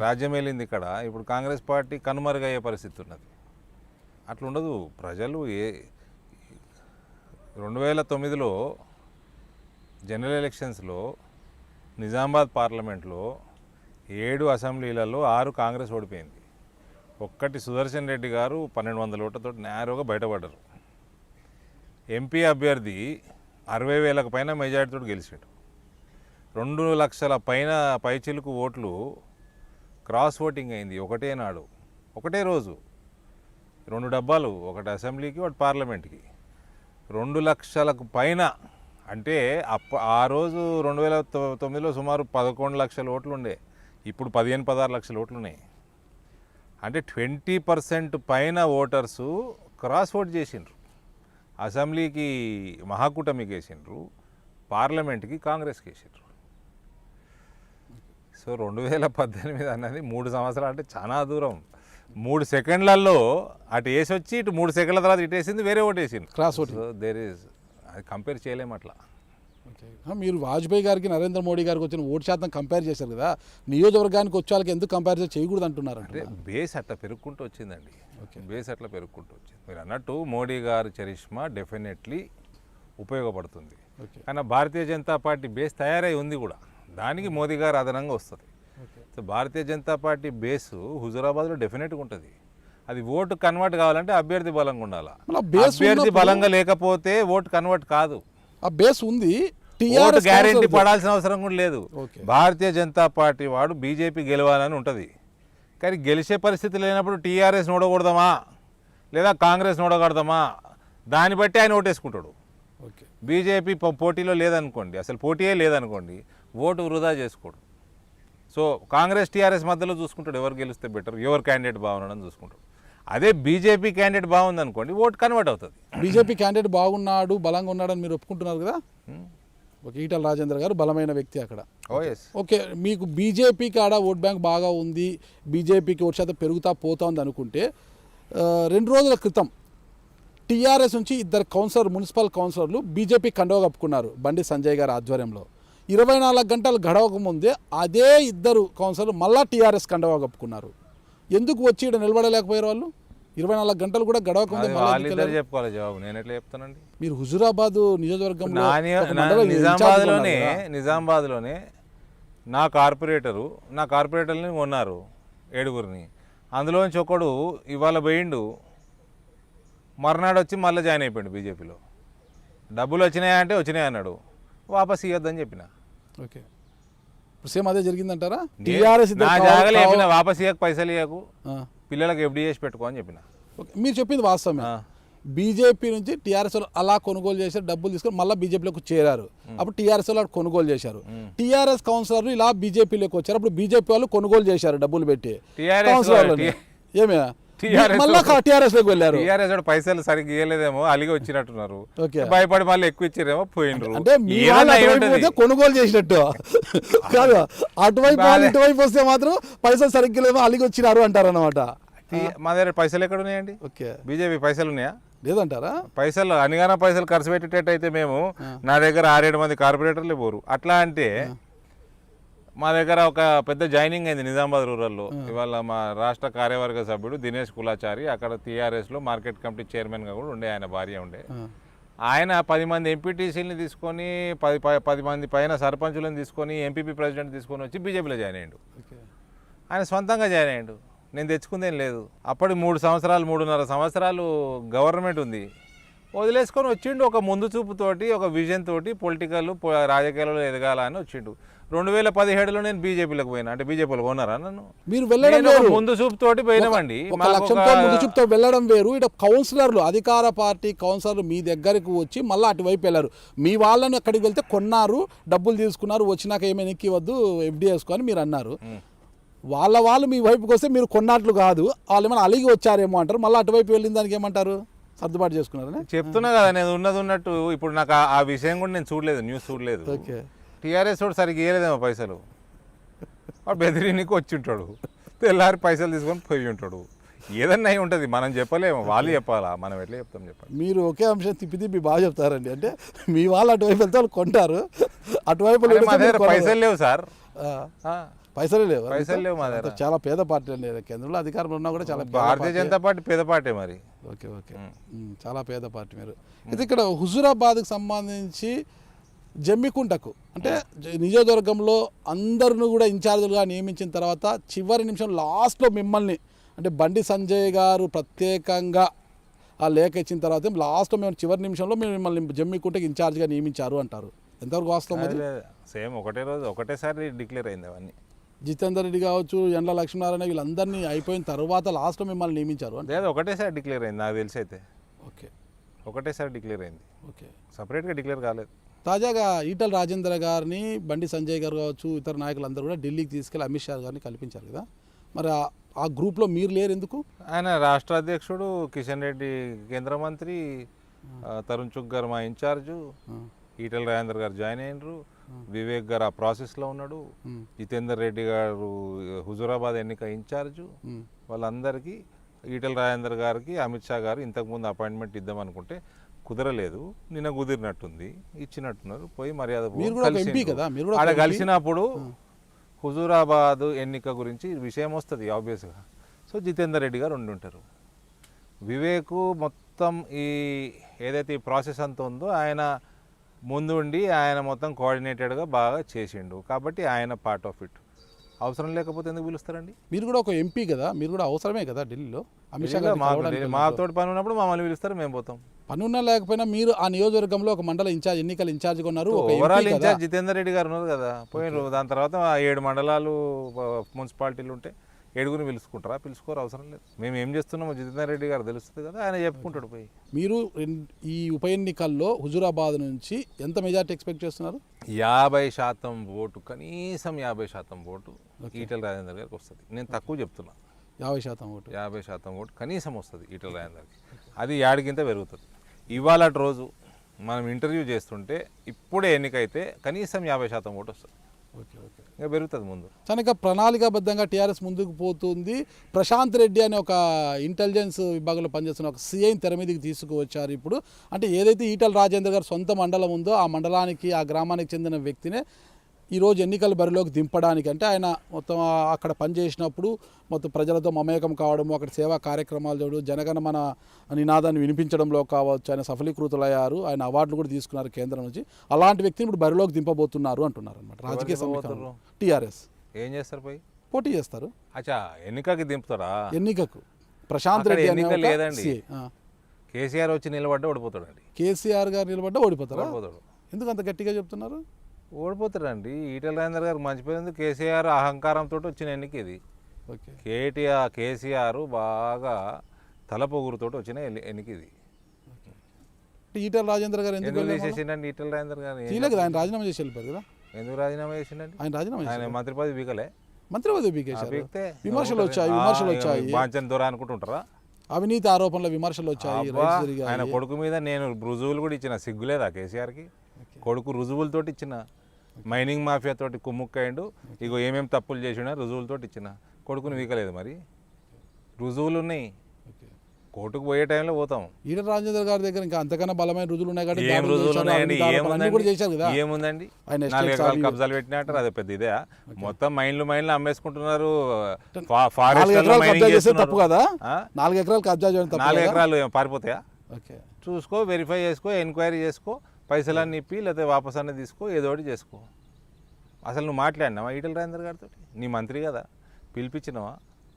రాజ్యం వెళ్ళింది ఇక్కడ. ఇప్పుడు కాంగ్రెస్ పార్టీ కనుమరుగయ్యే పరిస్థితి ఉన్నది. అట్లా ఉండదు. ప్రజలు 2009లో జనరల్ ఎలక్షన్స్లో నిజామాబాద్ పార్లమెంట్లో 7 అసెంబ్లీలలో 6 కాంగ్రెస్ ఓడిపోయింది. ఒక్కటి సుదర్శన్ రెడ్డి గారు 1200 ఓట్లతో నేరుగా బయటపడ్డారు. ఎంపీ అభ్యర్థి 60,000కు పైన మెజార్టీతో గెలిచాడు. 2 లక్షల పైన పైచిలుకు ఓట్లు క్రాస్ ఓటింగ్ అయింది ఒకటే నాడు, ఒకటే రోజు. 2 డబ్బాలు, ఒకటి అసెంబ్లీకి ఒకటి పార్లమెంట్కి. 2 లక్షలకు పైన అంటే ఆ రోజు 2009లో సుమారు 11 లక్షల ఓట్లు ఉండే, ఇప్పుడు 15-16 లక్షల ఓట్లు ఉన్నాయి. అంటే 20% పైన ఓటర్సు క్రాస్ ఓట్ చేసిండ్రు. అసెంబ్లీకి మహాకూటమికి వేసిండ్రు, పార్లమెంట్కి కాంగ్రెస్కి వేసిండ్రు. సో 2018 అన్నది 3 సంవత్సరాలు అంటే చాలా దూరం. 3 సెకండ్లలో అటు వేసి వచ్చి ఇటు 3 సెకండ్ల తర్వాత ఇటు వేసింది, వేరే ఓటు వేసింది, క్రాస్ ఓట్. సో అది కంపేర్ చేయలేము అట్లా. మీరు వాజ్పేయి గారికి నరేంద్ర మోడీ గారికి వచ్చిన ఓటు శాతం కంపేర్ చేశారు కదా, నియోజకవర్గానికి వచ్చే వాళ్ళకి ఎందుకు కంపారిజన్ చేయకూడదు అంటున్నారు? అంటే బేస్ అట్లా పెరుగుకుంటూ వచ్చిందండి. ఓకే. బేస్ అట్లా పెరుగుకుంటూ వచ్చింది. మీరు అన్నట్టు మోడీ గారి చరిష్మా డెఫినెట్లీ ఉపయోగపడుతుంది. ఓకే. కానీ భారతీయ జనతా పార్టీ బేస్ తయారై ఉంది కూడా, దానికి మోదీ గారు అదనంగా వస్తుంది. So Bharatiya Janata party base హుజూరాబాద్లో డెఫినెట్గా ఉంటుంది. అది ఓటు కన్వర్ట్ కావాలంటే అభ్యర్థి బలంగా ఉండాలి. అభ్యర్థి బలంగా లేకపోతే ఓటు కన్వర్ట్ కాదు. ఆ బేస్ ఉంది, ఓటు గ్యారెంటీ పడాల్సిన అవసరం కూడా లేదు. భారతీయ జనతా పార్టీ వాడు బీజేపీ గెలవాలని ఉంటుంది, కానీ గెలిచే పరిస్థితి లేనప్పుడు టీఆర్ఎస్ ఓడకూడదామా లేదా కాంగ్రెస్ ఓడగడదామా దాన్ని బట్టి ఆయన ఓటేసుకుంటాడు. ఓకే. బీజేపీ పోటీలో లేదనుకోండి, అసలు పోటీయే లేదనుకోండి, ఓటు వృధా చేసుకోడు. సో కాంగ్రెస్ టీఆర్ఎస్ మధ్యలో చూసుకుంటాడు, ఎవరు గెలిస్తే బెటర్, ఎవరు క్యాండిడేట్ బాగున్నాడని చూసుకుంటాడు. అదే బీజేపీ క్యాండిడేట్ బాగుంది అనుకోండి, ఓటు కన్వర్ట్ అవుతుంది. బీజేపీ క్యాండిడేట్ బాగున్నాడు, బలంగా ఉన్నాడని మీరు ఒప్పుకుంటున్నారు కదా. ఓకే. ఈటల రాజేందర్ గారు బలమైన వ్యక్తి అక్కడ. ఓకే. మీకు బీజేపీకి ఆడ ఓట్ బ్యాంక్ బాగా ఉంది, బీజేపీకి ఓటు శాతం పెరుగుతా పోతుంది అనుకుంటే, 2 రోజుల క్రితం టీఆర్ఎస్ నుంచి 2 మున్సిపల్ కౌన్సిలర్లు బీజేపీ కండువా కప్పుకున్నారు బండి సంజయ్ గారి ఆధ్వర్యంలో. 24 గంటలు గడవక ముందే అదే 2 కౌన్సిలర్లు మళ్ళా టీఆర్ఎస్ కండువా కప్పుకున్నారు. ఎందుకు వచ్చి ఇక్కడ నిలబడలేకపోయారు వాళ్ళు? 24 గంటలు కూడా గడవకుండా మళ్ళీ వాళ్ళిద్దరు చెప్పుకోవాలి జవాబు, నేను ఎట్లా చెప్తానండి. మీరు హుజురాబాద్ నియోజకవర్గంలో ఒక మండలం నిజామాబాద్లోనే ఇన్ఛార్జిగా ఉన్నారు కదా? నిజామాబాద్లోనే నా కార్పొరేటర్ని కొన్నారు 7గురిని. అందులోంచి ఒకడు ఇవాళ పోయిండు, మర్నాడు వచ్చి మళ్ళీ జాయిన్ అయిపోయిండు బీజేపీలో. డబ్బులు వచ్చినాయా అంటే వచ్చినాయి అన్నాడు, వాపస్ ఇవ్వద్దని చెప్పిన. ఓకే, ఇప్పుడు సేమ్ అదే జరిగిందంటారా? టీఆర్ఎస్ నా జాగాలో చెప్పిన వాపస్ ఇవ్వకు, పైసలు ఇవ్వకు, పిల్లలకు ఎఫ్డీ చేసి పెట్టుకో అని చెప్పిన. మీరు చెప్పింది వాస్తవమే. బీజేపీ నుంచి టీఆర్ఎస్ వాళ్ళు అలా కొనుగోలు చేశారు, డబ్బులు తీసుకొని మళ్ళీ బీజేపీలోకి చేరారు. అప్పుడు టీఆర్ఎస్ వాళ్ళు కొనుగోలు చేశారు. టీఆర్ఎస్ కౌన్సిలర్లు ఇలా బీజేపీలోకి వచ్చారు. అప్పుడు బీజేపీ వాళ్ళు కొనుగోలు చేశారు డబ్బులు పెట్టి కౌన్సిలర్లు. ఏమే మళ్ళీ టీఆర్ఎస్ లోకి వెళ్ళారు. టీఆర్ఎస్ పైసలు సరిగ్గా ఇవ్వలేదేమో, అలిగి వచ్చినట్టున్నారు, భయపడి మళ్ళీ ఎక్కువ ఇచ్చారేమో, పోయిండ్రు. అంటే మీ వాళ్ళు అటువైపు పోతే కొనుగోలు చేసినట్టు కాదు, అటువైపు వాళ్ళు ఇటువైపు వస్తే మాత్రం పైసలు సరిగ్గా లేమో అలిగి వచ్చినారు అంటారు అనమాట. మా దగ్గర పైసలు ఎక్కడ ఉన్నాయండి? ఓకే, బీజేపీ పైసలు ఉన్నాయా? లేదంటారా? పైసలు అనిగాన పైసలు ఖర్చు పెట్టేటట్టు అయితే మేము, నా దగ్గర 6-7 మంది కార్పొరేటర్లే పోరు. అట్లా అంటే మా దగ్గర ఒక పెద్ద జాయినింగ్ అయింది నిజామాబాద్ రూరల్లో. ఇవాళ మా రాష్ట్ర కార్యవర్గ సభ్యుడు దినేష్ కులాచారి అక్కడ టీఆర్ఎస్లో మార్కెట్ కమిటీ చైర్మన్గా కూడా ఉండే, ఆయన భార్య ఉండే. ఆయన 10 మంది ఎంపీటీసీలని తీసుకొని 10 మంది పైన సర్పంచులను తీసుకొని ఎంపీపీ ప్రెసిడెంట్ తీసుకొని వచ్చి బీజేపీలో జాయిన్ అయ్యాడు. ఆయన సొంతంగా జాయిన్ అయ్యాడు, నేను తెచ్చుకుందేం లేదు. అప్పటి 3.5 సంవత్సరాలు గవర్నమెంట్ ఉంది, వదిలేసుకొని వచ్చిండు. ఒక ముందు చూపుతోటి, ఒక విజన్ తోటి పొలిటికల్ రాజకీయాలలో ఎదగాలని వచ్చిండు. 2017లో నేను బీజేపీలోకి పోయినా, అంటే బీజేపీలో కొన్నారా నన్ను? మీరు వెళ్ళడం ముందు చూపుతోటి పోయినామండి. ఒక లక్ష్యంతో ముందు చూపుతో వెళ్ళడం వేరు. ఇటు కౌన్సిలర్లు, అధికార పార్టీ కౌన్సిలర్లు మీ దగ్గరికి వచ్చి మళ్ళీ అటువైపు వెళ్ళారు. మీ వాళ్ళని అక్కడికి వెళ్తే కొన్నారు, డబ్బులు తీసుకున్నారు, వచ్చినాక ఏమైనా ఎక్కివద్దు ఎఫ్డీ వేసుకొని మీరు అన్నారు. వాళ్ళు మీ వైపుకి వస్తే మీరు కొన్నట్లు కాదు, వాళ్ళు ఏమైనా అలిగి వచ్చారేమో అంటారు. మళ్ళీ అటువైపు వెళ్ళిన దానికి ఏమంటారు? సర్దుబాటు చేసుకున్నారని చెప్తున్నా కదా, నేను ఉన్నట్టు. ఇప్పుడు నాకు ఆ విషయం కూడా నేను చూడలేదు, న్యూస్ చూడలేదు. ఓకే, టీఆర్ఎస్ వాడు సరిగ్గా ఇవ్వలేదేమో పైసలు, వాడు బెదిరినికి వచ్చి ఉంటాడు, తెల్లారి పైసలు తీసుకొని పోయి ఉంటాడు. ఏదన్నా అయి ఉంటుంది, మనం చెప్పలేము, వాళ్ళు చెప్పాలా, మనం ఎట్లా చెప్తాం చెప్పండి. మీరు ఒకే అంశం తిప్పి బాగా చెప్తారండి. అంటే మీ వాళ్ళు అటువైపు వెళ్తే వాళ్ళు కొంటారు, అటువైపు మా దగ్గర పైసలు లేవు సార్, పైసలు లేవు మా దగ్గర. చాలా పేద పార్టీ అండి, కేంద్రంలో అధికారంలో ఉన్నా కూడా చాలా భారతీయ జనతా పార్టీ పేద పార్టీ మరి. ఓకే, చాలా పేద పార్టీ మీరు. అయితే ఇక్కడ హుజూరాబాద్కి సంబంధించి జమ్మికుంటకు అంటే నియోజకవర్గంలో అందరిని కూడా ఇన్ఛార్జులుగా నియమించిన తర్వాత చివరి నిమిషం లాస్ట్లో మిమ్మల్ని, అంటే బండి సంజయ్ గారు ప్రత్యేకంగా ఆ లేఖ ఇచ్చిన తర్వాత లాస్ట్లో మేము చివరి నిమిషంలో మేము మిమ్మల్ని జమ్మికుంటకి ఇన్ఛార్జ్గా నియమించారు అంటారు. ఎంతవరకు వాస్తవం అది? సేమ్ ఒకటే రోజు ఒకటేసారి డిక్లేర్ అయింది అవన్నీ. జితేందర్ రెడ్డి కావచ్చు, ఎండ్ల లక్ష్మీనారాయణ వీళ్ళందరినీ అయిపోయిన తర్వాత లాస్ట్లో మిమ్మల్ని నియమించారు అంటే లేదు, ఒకటేసారి డిక్లేర్ అయింది నాకు తెలిసి. అయితే ఓకే, ఒకటేసారి డిక్లేర్ అయింది. ఓకే, సపరేట్గా డిక్లేర్ కాలేదు. తాజాగా ఈటల రాజేందర్ గారిని, బండి సంజయ్ గారు కావచ్చు, ఇతర నాయకులందరూ కూడా ఢిల్లీకి తీసుకెళ్లి అమిత్ షా గారిని కల్పించారు కదా, మరి ఆ గ్రూప్లో మీరు లేరు ఎందుకు? ఆయన రాష్ట్ర అధ్యక్షుడు, కిషన్ రెడ్డి కేంద్ర మంత్రి, తరుణ్ చుగ్ గారు మా ఇన్ఛార్జు, ఈటల రాజేందర్ గారు జాయిన్ అయినరు, వివేక్ గారు ఆ ప్రాసెస్లో ఉన్నాడు, జితేందర్ రెడ్డి గారు హుజూరాబాద్ ఎన్నిక ఇన్ఛార్జు. వాళ్ళందరికీ ఈటల రాజేందర్ గారికి అమిత్ షా గారు ఇంతకుముందు అపాయింట్మెంట్ ఇద్దామనుకుంటే కుదరలేదు, నిన్న కుదిరినట్టుంది, ఇచ్చినట్టున్నారు. పోయి మర్యాద ఆడ కలిసినప్పుడు హుజూరాబాద్ ఎన్నిక గురించి విషయం వస్తుంది ఆబ్వియస్గా. సో జితేందర్ రెడ్డి గారు ఉండుంటారు. వివేక్ మొత్తం ఈ ఏదైతే ఈ ప్రాసెస్ అంతా ఉందో ఆయన ముందుండి ఆయన మొత్తం కోఆర్డినేటెడ్గా బాగా చేసిండు, కాబట్టి ఆయన పార్ట్ ఆఫ్ ఇట్. అవసరం లేకపోతే ఎందుకు పిలుస్తారండి? మీరు కూడా ఒక ఎంపీ కదా, మీరు కూడా అవసరమే కదా ఢిల్లీలో. అమిత్ షా మాతోటి పని ఉన్నప్పుడు మమ్మల్ని పిలుస్తారు, మేము పోతాం. పని ఉన్నా లేకపోయినా మీరు ఆ నియోజకవర్గంలో ఒక మండల ఇన్ఛార్జ్, ఎన్నికల ఇన్ఛార్జ్గా ఉన్నారు. ఓవరాల్ ఇన్ఛార్జ్ జితేందర్ రెడ్డి గారు ఉన్నారు కదా, పోయినారు. దాని తర్వాత 7 మండలాలు మున్సిపాలిటీలు ఉంటే 7గురిని పిలుచుకుంటారా? పిలుచుకోరు, అవసరం లేదు. మేము ఏం చేస్తున్నామో జితేందర్ రెడ్డి గారు తెలుస్తుంది కదా, ఆయన చెప్పుకుంటాడు. పోయి మీరు ఈ ఉప ఎన్నికల్లో హుజూరాబాద్ నుంచి ఎంత మెజార్టీ ఎక్స్పెక్ట్ చేస్తున్నారు? 50% ఓటు, కనీసం 50% ఓటు ఈటల రాజేందర్ గారికి వస్తుంది. నేను తక్కువ చెప్తున్నా, 50% ఓటు, 50% ఓటు కనీసం వస్తుంది ఈటల రాజేందర్కి. అది ఏడికింత పెరుగుతుంది. ఇవాళ రోజు మనం ఇంటర్వ్యూ చేస్తుంటే ఇప్పుడే ఎన్నికైతే కనీసం 50% ఓటు వస్తుంది. ఇంకా పెరుగుతుంది ముందు. కనుక ప్రణాళికాబద్ధంగా టీఆర్ఎస్ ముందుకు పోతుంది. ప్రశాంత్ రెడ్డి అనే ఒక ఇంటెలిజెన్స్ విభాగంలో పనిచేస్తున్న ఒక సిఐని తెర మీదకి తీసుకువచ్చారు ఇప్పుడు. అంటే ఏదైతే ఈటల రాజేందర్ గారు సొంత మండలం ఉందో ఆ మండలానికి, ఆ గ్రామానికి చెందిన వ్యక్తినే ఈరోజు ఎన్నికల బరిలోకి దింపడానికి అంటే ఆయన మొత్తం అక్కడ పనిచేసినప్పుడు మొత్తం ప్రజలతో మమేకం కావడము అక్కడ సేవా కార్యక్రమాలు చూడు జనగణమన నినాదాన్ని వినిపించడంలో కావచ్చు ఆయన సఫలీకృతులయ్యారు ఆయన అవార్డులు కూడా తీసుకున్నారు కేంద్రం నుంచి అలాంటి వ్యక్తిని ఇప్పుడు బరిలోకి దింపబోతున్నారు అంటున్నారు అనమాట రాజకీయ సమీకరణలో టీఆర్ఎస్ ఏం చేస్తారు పోయి పోటీ చేస్తారు అచ్చా ఎన్నికకి దింపుతారా ఎన్నికకు ప్రశాంత్ అక్కడ రెడ్డి అనే ఎన్నిక ఒక లేదండి. CA, కేసీఆర్ వచ్చి నిలబడ్డా ఓడిపోతాడండి. కేసీఆర్ గారు నిలబడ్డా ఓడిపోతారా ఓడిపోతాడు. ఎందుకు అంత గట్టిగా చెప్తున్నారు ఓడిపోతాడండి. ఈటెల రాజేందర్ గారు మంచిపోయింది. కేసీఆర్ అహంకారంతో వచ్చిన ఎన్నిక ఇది. ఓకే కేసీఆర్ బాగా తలపొగురుతో వచ్చిన ఎన్నిక ఇది. ఈటెల రాజేంద్ర గారు ఎందుకు ఎందుకు తీసేసిండండి ఈటెల రాజేందర్ గారు? తీయలేదు ఆయన రాజీనామా చేసి వెళ్ళిపోయారు కదా ఎందుకు రాజీనామా చేసిండండి? ఆయన రాజీనామా ఆయన చేశారు మంత్రి పదవి వీకలే. మంత్రి పదవి పీకేశారు పీకితే విమర్శలు వచ్చాయి బాంచన్ దొర అనుకుంటుంటారా? అవినీతి ఆరోపణల విమర్శలు వచ్చాయి అబ్బా, రైట్స్ జరిగాయి. ఆయన కొడుకు మీద నేను రుజువులు కూడా ఇచ్చిన. సిగ్గులేదా కేసీఆర్కి? కొడుకు రుజువులతోటి ఇచ్చిన. మైనింగ్ మాఫియా తోటి కుమ్ముక్కయిండు. ఇగో ఏమేమి తప్పులు చేసినా రుజువులతోటి ఇచ్చిన. కొడుకుని వీకలేదు. మరి రుజువులు ఉన్నాయి. కోర్టుకు పోయే టైంలో పోతాం. ఈటల రాజేంద్ర గారి దగ్గర ఇంకా అంతకన్నా బలమైన రుజువులు ఉన్నాయి కాబట్టి ఏం రుజువులు ఉన్నాయండి? అన్ని కూడా చేశారు కదా ఏముందండి? ఆయన 4 ఎకరాలు కబ్జాలు పెట్టినట్టు అదే పెద్ద ఇదే. మొత్తం మైన్లు అమ్మేసుకుంటున్నారు. ఫారెస్ట్ కబ్జా చేస్తే తప్పు కదా 4 ఎకరాలు కబ్జా చేయడం తప్పు 4 ఎకరాలు పారిపోతాయా? ఓకే చూసుకో, వెరిఫై చేసుకో, ఎంక్వైరీ చేసుకో, పైసలన్నీ ఇప్పి లేకపోతే వాపస్ అన్నీ తీసుకో, ఏదో ఒకటి చేసుకో. అసలు నువ్వు మాట్లాడినావా ఈటల రాజేందర్ గారితో? నీ మంత్రి కదా, పిలిపించినావా?